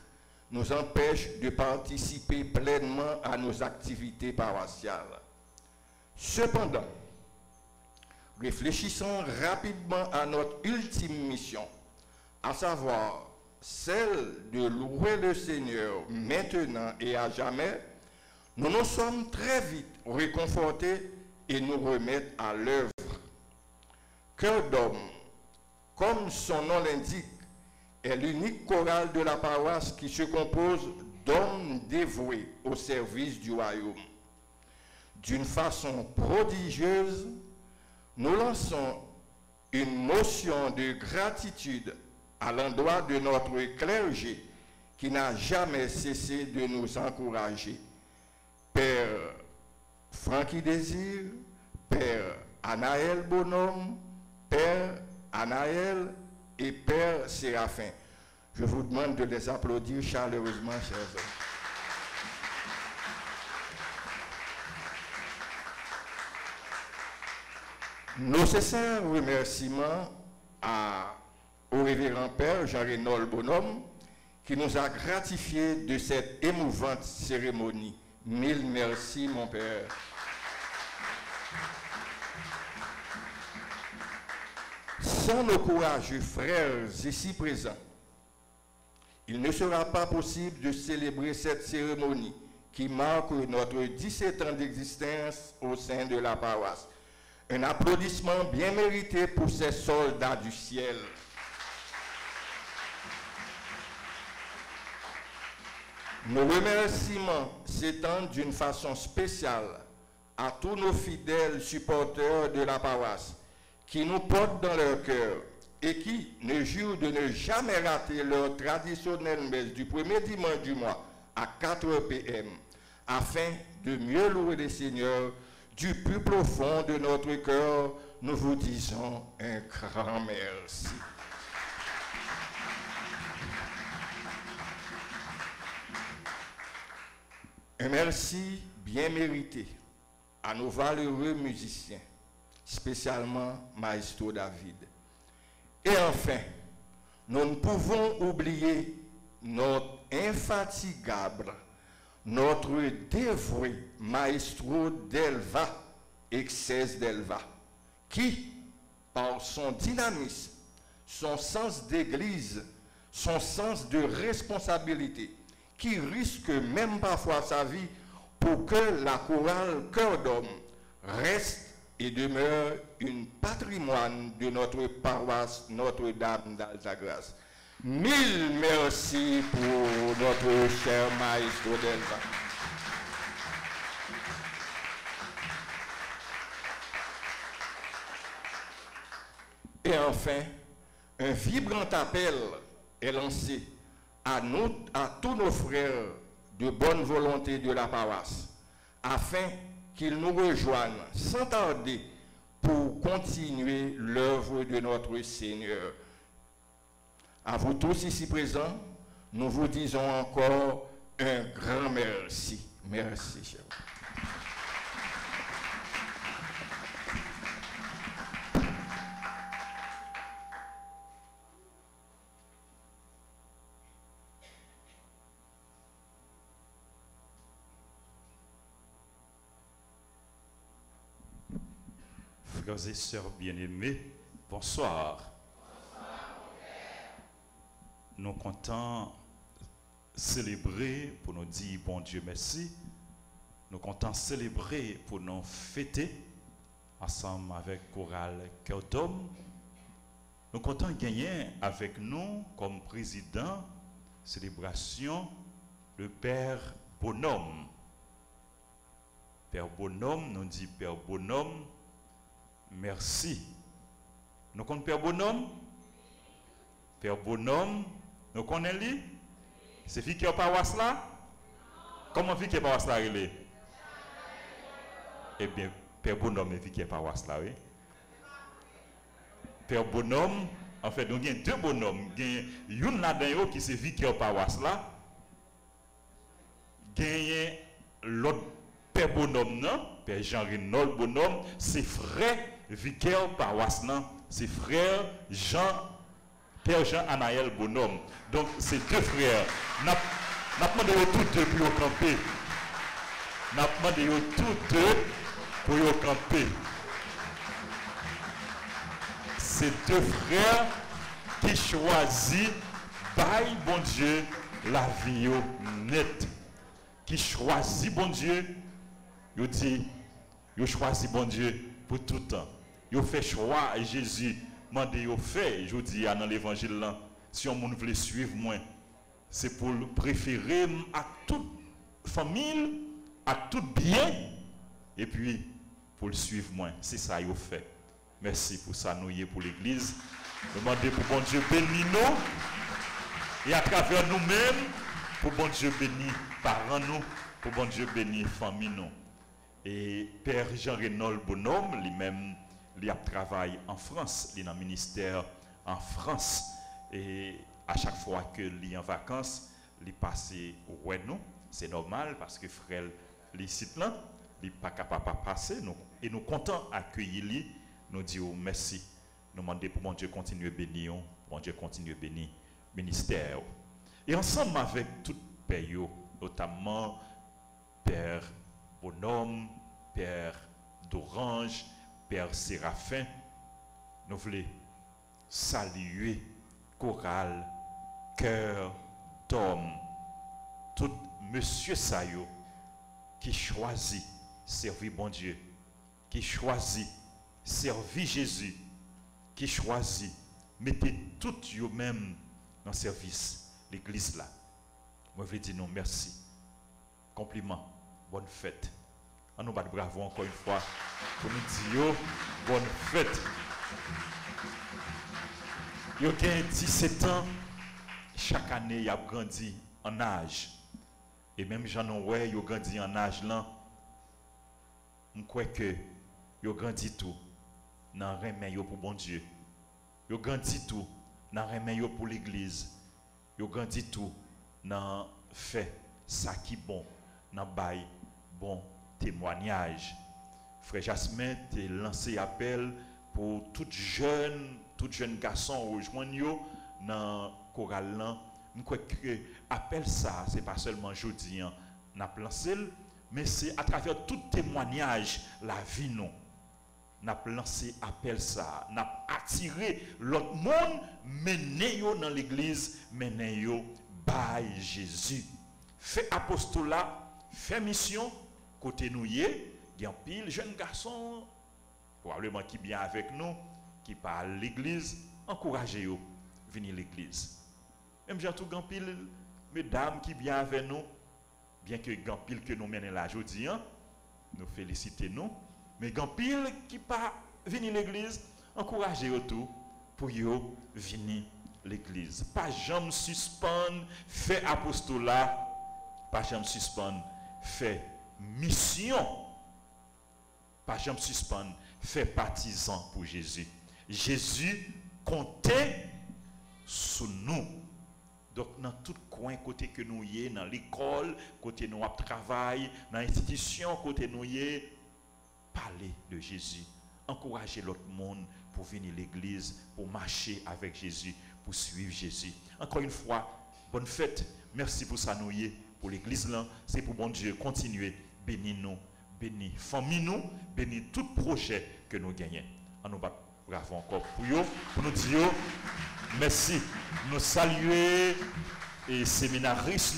nous empêche de participer pleinement à nos activités paroissiales. Cependant, réfléchissons rapidement à notre ultime mission, à savoir celle de louer le Seigneur maintenant et à jamais. Nous nous sommes très vite réconfortés et nous remettre à l'œuvre. Cœur d'homme, comme son nom l'indique, est l'unique chorale de la paroisse qui se compose d'hommes dévoués au service du royaume. D'une façon prodigieuse, nous lançons une motion de gratitude à l'endroit de notre clergé qui n'a jamais cessé de nous encourager. Père Francky Désir, Père Anaël Bonhomme, Père Anaël et Père Séraphin. Je vous demande de les applaudir chaleureusement, chers hommes. Nos sincères remerciements au révérend Père Jean-Reynold Bonhomme qui nous a gratifiés de cette émouvante cérémonie. Mille merci, mon Père. sans nos courageux frères ici présents, il ne sera pas possible de célébrer cette cérémonie qui marque notre 17 ans d'existence au sein de la paroisse. Un applaudissement bien mérité pour ces soldats du ciel. Nos remerciements s'étendent d'une façon spéciale à tous nos fidèles supporters de la paroisse qui nous portent dans leur cœur et qui ne jurent de ne jamais rater leur traditionnelle messe du premier dimanche du mois à 4 p.m. afin de mieux louer les Seigneurs. Du plus profond de notre cœur, nous vous disons un grand merci. Un merci bien mérité à nos valeureux musiciens, spécialement Maestro David. Et enfin, nous ne pouvons oublier notre infatigable, notre dévoué Maestro Delva, Excès Delva, qui, par son dynamisme, son sens d'église, son sens de responsabilité, qui risque même parfois sa vie pour que la chorale Cœur d'Homme reste et demeure un patrimoine de notre paroisse Notre-Dame d'Altagrace. Mille merci pour notre cher Maestro Delva. Et enfin, un vibrant appel est lancé à tous nos frères de bonne volonté de la paroisse, afin qu'ils nous rejoignent sans tarder pour continuer l'œuvre de notre Seigneur. À vous tous ici présents, nous vous disons encore un grand merci. Merci, cher. Frères et sœurs bien-aimés, bonsoir. Nous comptons célébrer pour nous dire bon Dieu merci. Nous comptons célébrer pour nous fêter ensemble avec chorale Cœur d'Homme. Nous comptons gagner avec nous comme président célébration le Père Bonhomme. Père Bonhomme, nous dit Père Bonhomme, merci. Nous connaissons Père Bonhomme? Père Bonhomme, nous connaissons lui? C'est qui est paroisse là? Comment qui est paroisse là? Eh bien, Père Bonhomme est qui est paroisse là, oui. Père Bonhomme, en fait, nous avons deux bonhommes. Il y a une là-dedans qui c'est vicaire paroisse là. Il y a l'autre Père Bonhomme, non? Père Jean-Renol Bonhomme, c'est frère vicaire paroisse là. C'est frère Père Jean-Anaël Bonhomme. Donc, c'est deux frères. N'a demandé tous deux pour camper. N'a demandé tous deux pour camper. C'est deux frères qui choisissent, by bon Dieu, la vie nette. Qui choisit bon Dieu, ils dit, ils choisit bon Dieu pour tout le temps. Ils fait choix et Jésus m'a dit, ils fait, je dis dans l'évangile là, si on veut suivre moi, c'est pour préférer à toute famille, à tout bien, et puis pour le suivre moi. C'est ça qu'ils fait. Merci pour ça, nous y est pour l'église. Demandez pour bon Dieu bénir nous, et à travers nous-mêmes, pour bon Dieu bénir parents nous, pour bon Dieu bénir famille nous. Et Père Jean-Renol Bonhomme, lui-même, il a travaillé en France, il est dans le ministère en France. Et à chaque fois que il est en vacances, il passe au nous. C'est normal parce que frère, les sites là, il n'est pas capable de passer. Et nous comptons accueillir lui. Nous disons merci. Nous demandons pour mon Dieu continuer à bénir, mon Dieu continue à bénir le ministère. Et ensemble avec tout pays, notamment Père Bonhomme, Père d'Orange, Père Séraphin, nous voulons saluer chorale cœur d'homme, tout monsieur Sayo qui choisit servir bon Dieu, qui choisit servir Jésus, qui choisit mettez tout vous-même dans le service l'église là. Moi je veux dire non merci. Compliment, bonne fête. On nous bat bravo encore une fois pour nous dire bonne fête. Yo gen 17 ans, chaque année il a grandi en âge. Et même j'en ouais, yo grandi en âge là. Je crois que yo grandi tout dans remen yo pour bon Dieu. Yo grandi tout dans remen yo pour l'église. Yo grandi tout dans fait ça qui bon, dans bail bon témoignage. Frère Jasmin t'a lancé appel pour tout jeune garçon rejoindre yo dans chorale là. Je crois que appel ça c'est pas seulement jodi n'a lancé mais c'est à travers tout témoignage la vie nous n'a lancé appel ça n'a attiré l'autre monde mener yo dans l'église mener yo by Jésus fait apostolat fait mission côté nous y a pile jeune garçon probablement qui bien avec nous qui parle l'église encouragez-yo venir l'église même j'ai tout grand pile mesdames qui bien avec nous bien que grand pile que nous menons là aujourd'hui nous félicitons nous mais grand pile qui pas venir l'église encouragez-yo tout pour yo venir l'église pas jamais suspendre fait apostolat pas jamais suspendre fait mission pas jamais suspendre fait partisan pour Jésus. Jésus comptait sur nous. Donc dans tout coin côté que nous y est, dans l'école, côté nous travail, dans l'institution côté nous y est, parler de Jésus, encourager l'autre monde pour venir à l'église, pour marcher avec Jésus, pour suivre Jésus. Encore une fois, bonne fête. Merci pour ça nous y est, pour l'église là, c'est pour bon Dieu continuer bénir nous, bénir famille nous, bénir tout projet que nous gagnons. On nous bat bravo encore pour nous dire merci. Nous saluer et séminaristes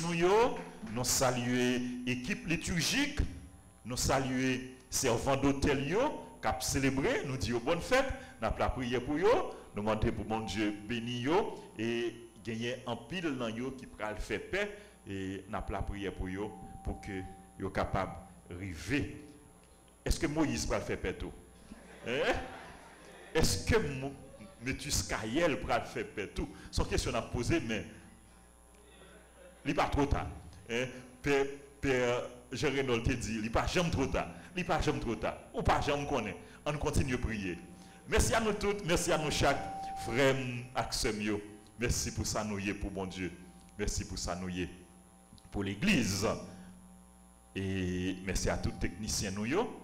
nous saluer équipe liturgique, nous saluer servants d'hôtel qui ont célébré, nous disons bonne fête, nous avons la prière pour eux, nous demandons pour mon Dieu bénir et gagner un pile dans eux qui pourra faire paix et nous avons la prière pour eux pour que ils soient capables d'arriver. Est-ce que Moïse va faire paix tout? Est-ce que Métuskaël va faire paix tout? C'est une question à poser, mais il n'est pas trop tard. Père Jérénol te dit, il n'est pas jamais trop tard. Il n'est pas jamais trop tard. Ou pas jamais connaît. On continue à prier. Merci à nous toutes, merci à nous chaque frère Axemio. Merci pour ça nous y est pour bon Dieu. Merci pour ça nous y est pour l'église. Et merci à tous les techniciens nous yo,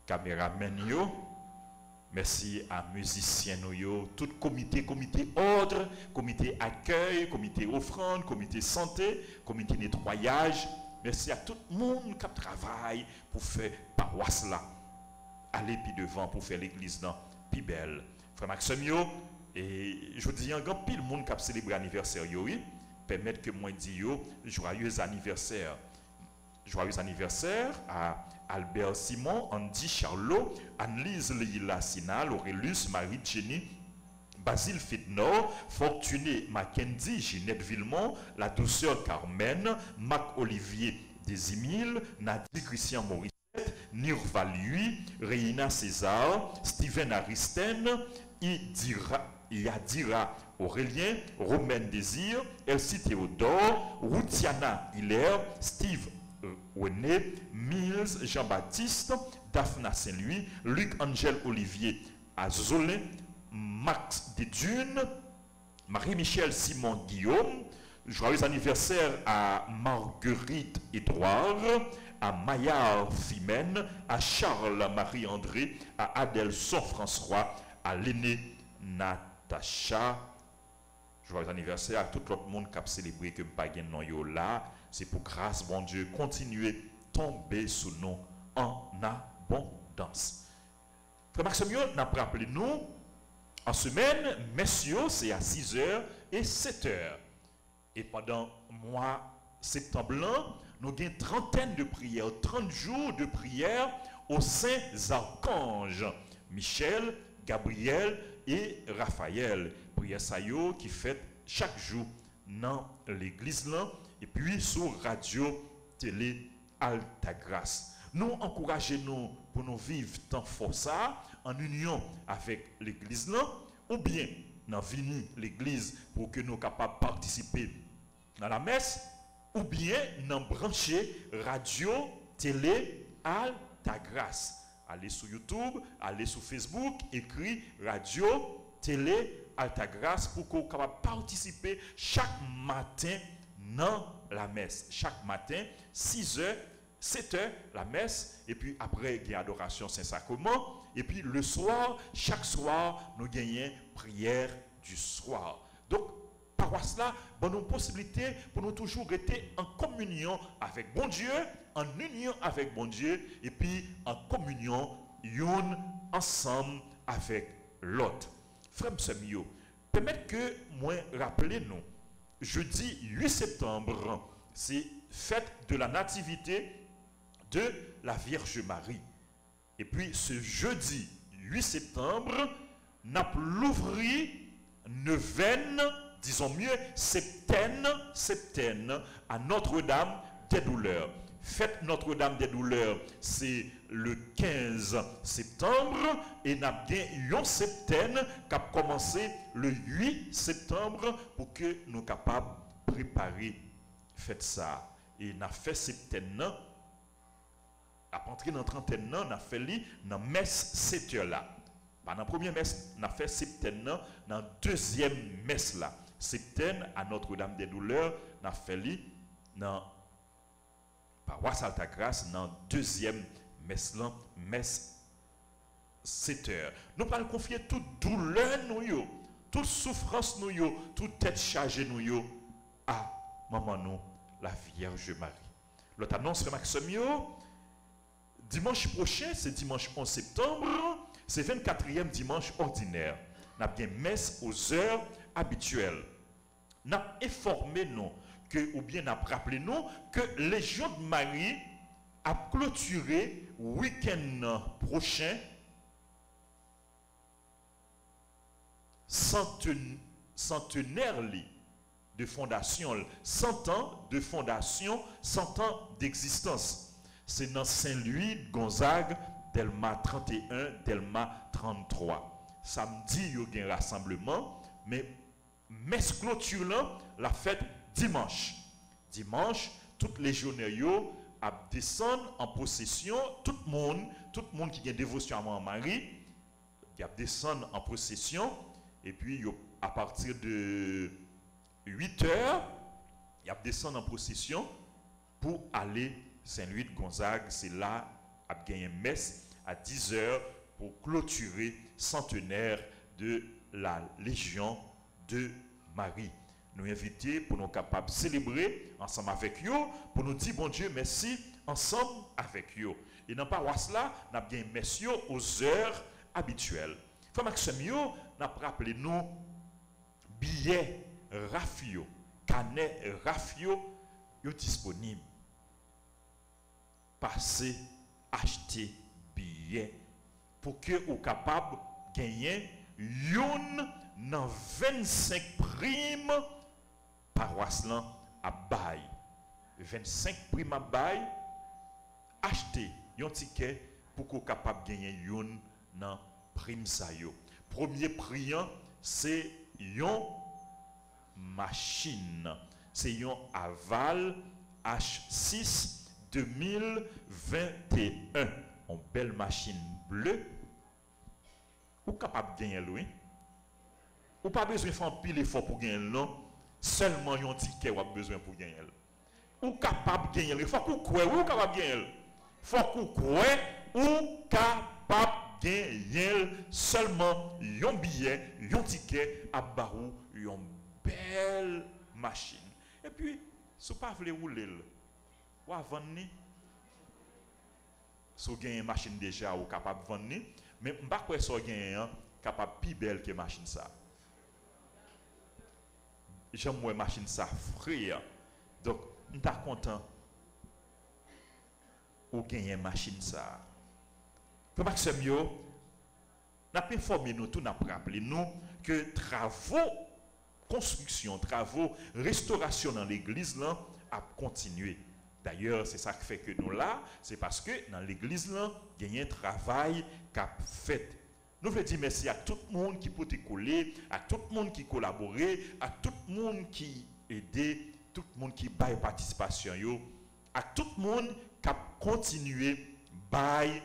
caméramen yo, merci à musiciens nous yo, tout comité ordre, comité accueil, comité offrande, comité santé, comité nettoyage. Merci à tout le monde qui travaille pour faire paroisse là. Aller puis devant pour faire l'église là plus belle. Frère Maximio, et je vous dis un grand pile monde qui a célébré l'anniversaire yo, oui, permettre que moi dis yo joyeux anniversaire. Joyeux anniversaire à Albert Simon, Andy Charlot, Annelise Leila Sina, Aurélus, Marie-Jenny, Basile Fidnor, Fortuné Mackenzie, Ginette Villemont, La Douceur Carmen, Marc-Olivier Desimil, Nadia Christian Morissette, Nirval Lui, Reina César, Steven Aristène, Yadira Aurélien, Romaine Désir, Elsie Théodore, Routiana Hilaire, Steve René, Mills Jean-Baptiste, Daphna Saint-Louis, Luc Angèle Olivier Azolin, Max Desdunes, Marie-Michel Simon Guillaume. Joyeux anniversaire à Marguerite Édouard, à Maillard Phimène, à Charles Marie-André, à Adèle Son-François, à l'aîné Natacha. Joyeux anniversaire à tout l'autre monde qui a célébré que pas gain non yo là. C'est pour grâce, bon Dieu, continuer tomber sous nous en abondance. Frère Maximio n'a pas rappelé nous En semaine, messieurs, c'est à 6h et 7h. Et pendant le mois septembre, nous avons une trentaine de prières, 30 jours de prières aux saints archanges, Michel, Gabriel et Raphaël. Prière Sayo qui fait chaque jour dans l'église là, et puis sur radio, télé, Altagrace. Nous encourageons pour nous vivre tant fort ça, en union avec l'église là, ou bien dans venir l'église pour que nous soyons capables de participer dans la messe, ou bien dans brancher radio, télé, Altagrace. Allez sur YouTube, allez sur Facebook, écrit radio, télé, Altagrace pour que vous soyez capables de participer chaque matin dans la messe. Chaque matin, 6h, 7h, la messe, et puis après, il y a adoration Saint-Sacrement, et puis le soir, chaque soir, nous gagnons prière du soir. Donc, paroisse là, bonne possibilité pour nous toujours rester en communion avec bon Dieu, en union avec bon Dieu, et puis en communion, une ensemble avec l'autre. Frère Msemio, permettez que moi rappeler nous, jeudi 8 septembre, c'est fête de la nativité de la Vierge Marie. Et puis ce jeudi 8 septembre, nous avons l'ouvert neuvaine, disons mieux, septaine à Notre-Dame des Douleurs. Fête Notre-Dame des Douleurs, c'est le 15 septembre et nous avons une septaine qui a commencé le 8 septembre pour que nous soyons capables de préparer fête ça. Et nous avons fait septaine, à entrer dans la trentaine, nous avons fait dans la messe 7 heures là. Dans la première messe, nous avons fait septaine, dans la deuxième messe là. Septaine à Notre-Dame des Douleurs, nous avons fait dans paroisse Altagrace, dans la deuxième messe là, messe 7 heures. Nous allons confier toute douleur, nous, toute souffrance, nous, toute tête chargée, nous, à maman nous, la Vierge Marie. L'autre annonce, Maximio, dimanche prochain, c'est dimanche 11 septembre, c'est 24e dimanche ordinaire. Nous avons une messe aux heures habituelles. Nous avons informé nous, ou bien nous avons rappelé nous, que Légion de Marie a clôturé le week-end prochain centenaire de fondation, 100 ans de fondation, 100 ans d'existence. C'est dans Saint-Louis, Gonzague, Delma 31, Delma 33. Samedi, il y a un rassemblement, mais messe clôture là, la fête dimanche. Dimanche, toutes les journées descendent en procession, tout le monde qui a une dévotion à Marie, il descend en procession, et puis à partir de 8 heures, il descend en procession pour aller Saint-Louis de Gonzague. C'est là qu'il y a une messe à 10 heures pour clôturer centenaire de la Légion de Marie. Nous inviter pour nous capables de célébrer ensemble avec eux, pour nous dire bon Dieu merci ensemble avec eux. Et dans la paroisse là, nous avons bien messieurs aux heures habituelles. Frère Maximio, nous avons rappelé nous billets Rafio, canet Rafio, sont disponibles. Passez, achetez billets pour que vous soyez capable de gagner une dans 25 primes paroisse là à bail. 25 primes à bail. Achetez un ticket pour que vous soyez capable de gagner une dans prime ça yo. Premier prix c'est une machine. C'est une Aval H6 2021. Une belle machine bleue. Vous capable de gagner lui. Ou pas besoin de faire un pile effort pour gagner non. Seulement un ticket ou a besoin pour gagner. Ou capable de gagner. Il faut qu'on croit ou capable de gagner. Faut qu'on croit ou capable de gagner seulement un billet, un ticket à barou, une belle machine. Et puis, si vous ne voulez pas rouler, ou à vendre, si vous avez une machine déjà, vous capable de vendre, mais je ne sais pas si vous avez capable plus belle que machine ça. J'aime moi machine ça frère. Donc, on est content ou gagner machine ça. Frère Maxime yo, n'a informé nous tout, n'a rappelé nous que travaux construction, travaux restauration dans l'église là a continué. D'ailleurs, c'est ça qui fait que nous là, c'est parce que dans l'église là, il y a un travail qu'a fait. Nous voulons dire merci à tout le monde qui peut coller, à tout le monde qui collaborait, à tout le monde qui aidait, tout le monde qui baille participation yo, à tout le monde qui a continué baille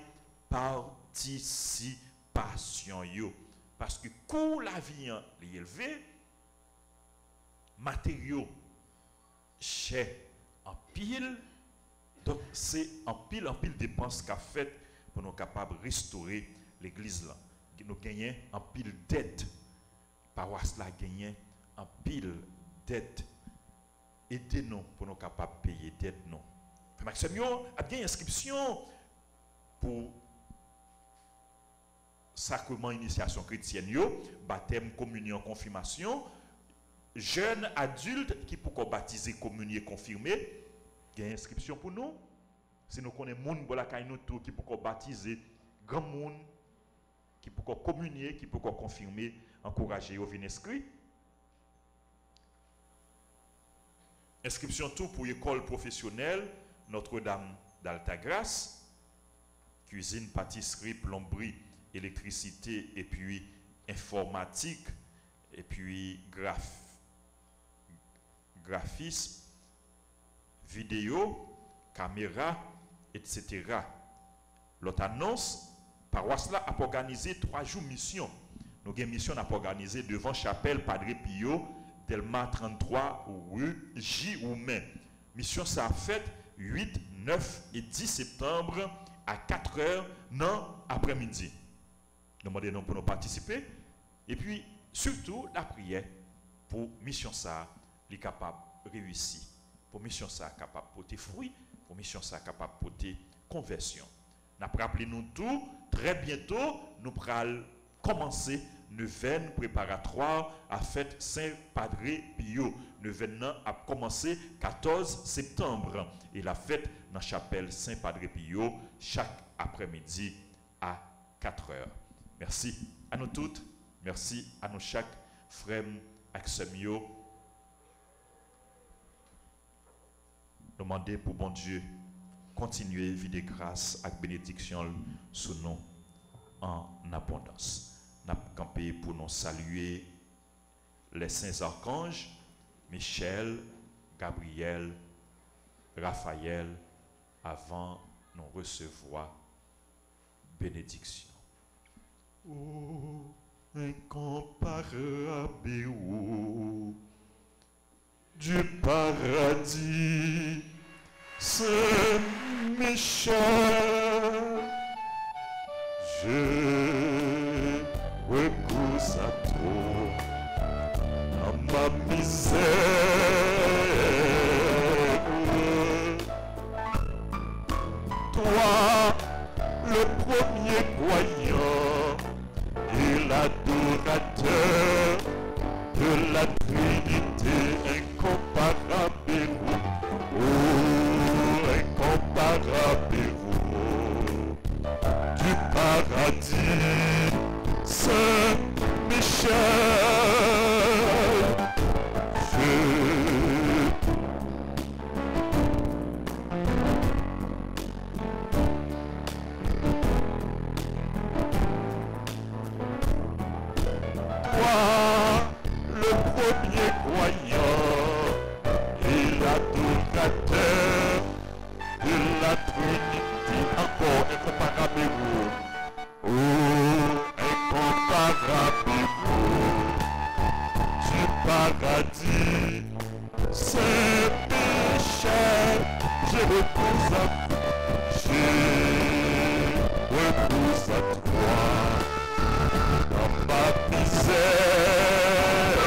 participation yo. Parce que quand la vie est élevée, matériaux chers en pile, donc c'est en pile dépenses qu'a fait pour nous capables de restaurer l'église là. Nous gagnons en pile dette. Paroisse là gagne en pile dette. Aidez-nous pour nous capables de payer dette non. Maxime a bien inscription pour sacrement initiation chrétienne yo, baptême, communion, confirmation, jeunes adultes qui pour baptiser, communier, confirmer, il y a une inscription pour nous. Si nous connaissons moun bola kay nous tout qui pour baptiser, grand monde qui pour communier, qui pour confirmer, encourager au venir inscrit. Inscription tout pour école professionnelle Notre-Dame d'Altagrace, cuisine, pâtisserie, plomberie, électricité et puis informatique et puis graphisme, vidéo, caméra, etc. L'autre annonce, paroisse là a organisé 3 jours mission. Nous avons une mission à organiser devant chapelle Padre Pio, Delma 33 rue J ou mai. Mission ça a fait 8, 9 et 10 septembre à 4h dans après-midi. Nous demandons pour nous participer et puis surtout la prière pour mission ça est capable de réussir. Pour mission ça est capable de porter fruit, pour mission ça est capable de porter conversion. Nous rappelons nous tout, très bientôt nous allons commencer neuvaine préparatoire à fête Saint-Padre Pio. Neuvaine a commencé 14 septembre et la fête dans la chapelle Saint-Padre Pio chaque après-midi à 4h. Merci à nous toutes, merci à nous chaque frère Axemio. Demandez pour bon Dieu continuer vider grâce et bénédiction sous nous en abondance. Nous avons campé pour nous saluer les saints archanges, Michel, Gabriel, Raphaël, avant nous recevoir bénédiction. Oh, incomparable du paradis, Saint Michel, je repousse à toi dans ma misère. Toi, le premier croyant et l'adorateur de la Trinité incomparable, oh, incomparable du paradis, Saint Michel, toi, le premier croyant et l'adorateur de la Trinité, encore incomparable, oh, incomparable du paradis, Saint Michel, je repose à toi dans ma misère.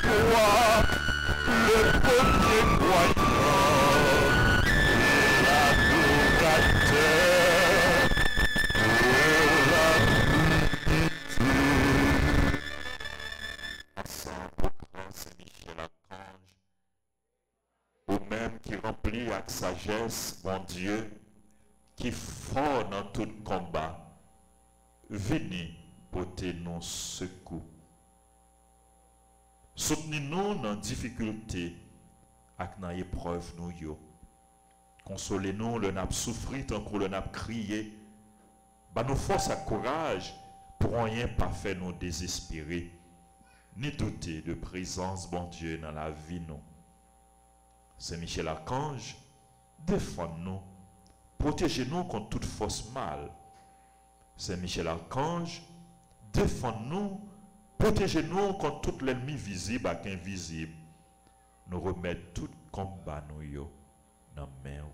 Toi, le premier croyant et l'adorateur prier avec sagesse, mon Dieu, qui fort dans tout combat, venez porter nos secours. Soutenez-nous dans la difficulté et dans l'épreuve nous yo. Consolez-nous, le n'a souffri tant qu'on le n'a crié. Bah nous force à courage pour rien pas faire nous désespérer, ni douter de présence, bon Dieu, dans la vie nous. Saint Michel Archange, défends-nous, protégez-nous contre toute force mal. Saint Michel Archange, défends-nous, protégez-nous contre tout l'ennemi visible et invisible. Nous remettons tout combat nous yo dans la main.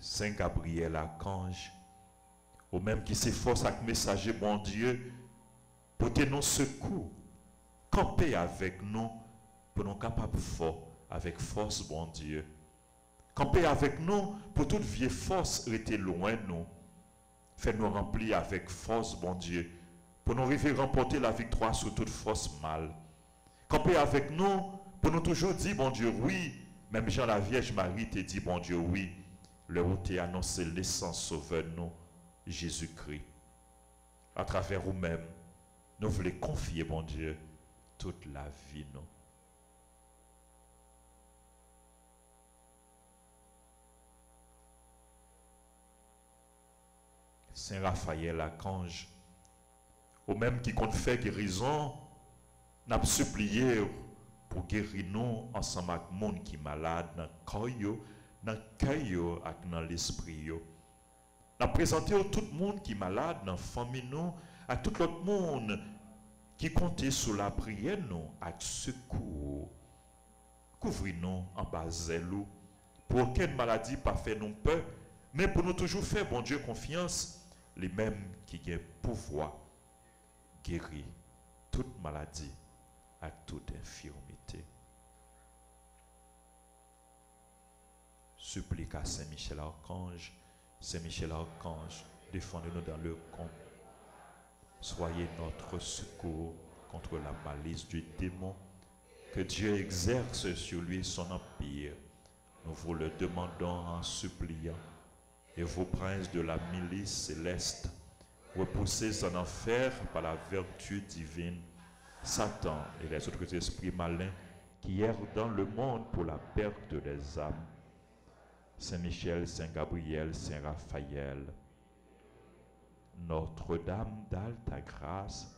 Saint Gabriel Archange, ou même qui s'efforce avec messager bon Dieu, portez-nous secours, campez avec nous pour nous capables fort avec force bon Dieu. Campez avec nous pour toute vieille force rester loin de nous. Faites-nous remplir avec force bon Dieu pour nous arriver à remporter la victoire sur toute force mal. Campez avec nous pour nous toujours dire bon Dieu oui, même Jean la Vierge Marie t'a dit bon Dieu oui. Le où t'es annoncé l'essence sauveur nous, Jésus-Christ. À travers vous-même, nous voulons confier, bon Dieu, toute la vie, nous. Saint Raphaël Archange, au même qui compte faire guérison, n'a supplié pour guérir nous ensemble avec le monde qui est malade, dans le corps, dans le cœur et dans l'esprit. Nous avons présenté à tout le monde qui est malade, dans la famille, nous, à tout l'autre monde qui comptait sur la prière, nous, avec secours. Couvrez-nous en bas zèle, pour aucune maladie pas fait nous peur, mais pour nous toujours faire, bon Dieu, confiance, les mêmes qui ont pouvoir guérir toute maladie et toute infirmité. Supplique à Saint Michel Archange, défendez-nous dans le combat. Soyez notre secours contre la malice du démon. Que Dieu exerce sur lui son empire. Nous vous le demandons en suppliant. Et vos princes de la milice céleste, repoussez en enfer par la vertu divine, Satan et les autres esprits malins qui errent dans le monde pour la perte des âmes. Saint Michel, Saint Gabriel, Saint Raphaël, Notre-Dame d'Alta Grâce,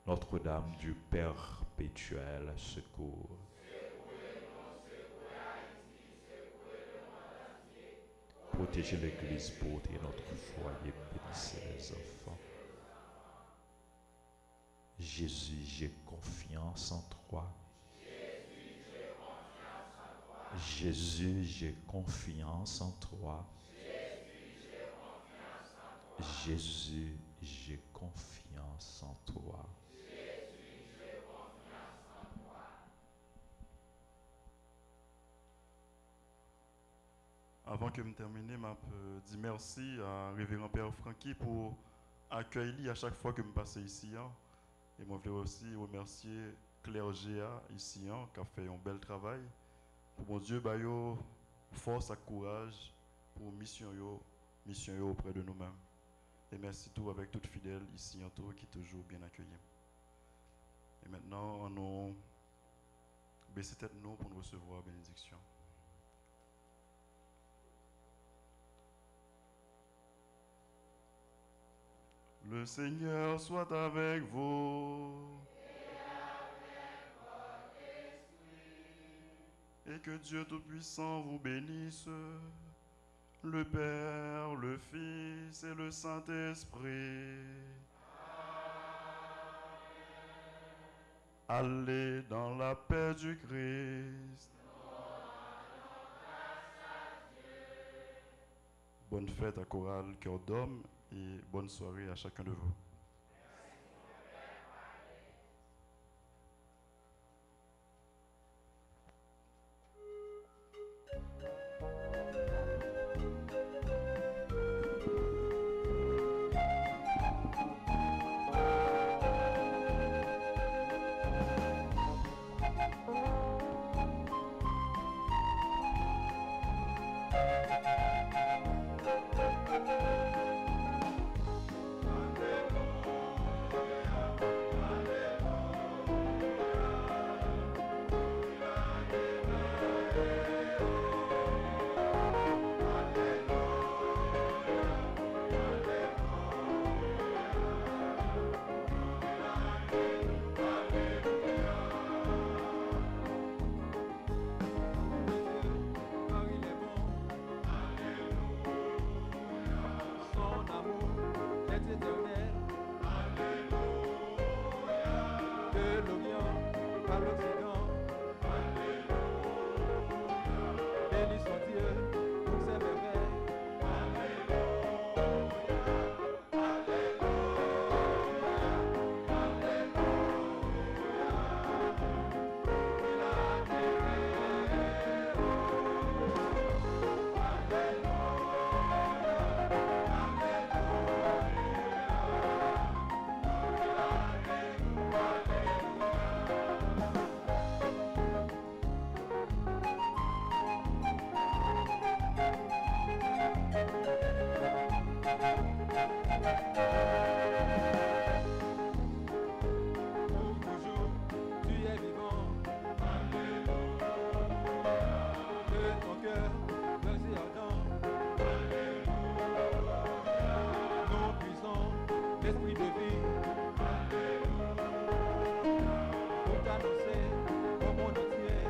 Notre-Dame du perpétuel secours, protégez l'Église pour et notre foyer, bénissez les enfants. Jésus, j'ai confiance en toi. Jésus, j'ai confiance en toi. Jésus, j'ai confiance en toi. Avant que je termine, je dis merci à Révérend Père Francky pour accueillir à chaque fois que je passe ici. Et moi, je voulais aussi remercier Claire Géa ici, qui a fait un bel travail. Pour mon Dieu, force et courage pour mission auprès de nous-mêmes. Et merci tout avec toute fidèle ici en tout qui est toujours bien accueilli. Et maintenant, on baisse tête nous pour nous recevoir la bénédiction. Le Seigneur soit avec vous. Et que Dieu Tout-Puissant vous bénisse, le Père, le Fils et le Saint-Esprit. Allez dans la paix du Christ. Bonne fête à Chorale Cœur d'Homme et bonne soirée à chacun de vous. de l'Orient à l'Occident. Béni soit Dieu pour ses merveilles. Pour toujours, tu es vivant. Que ton cœur vas-y ardent. Nous puissons l'esprit de vie. Pour t'annoncer au monde entier.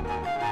Alléluia.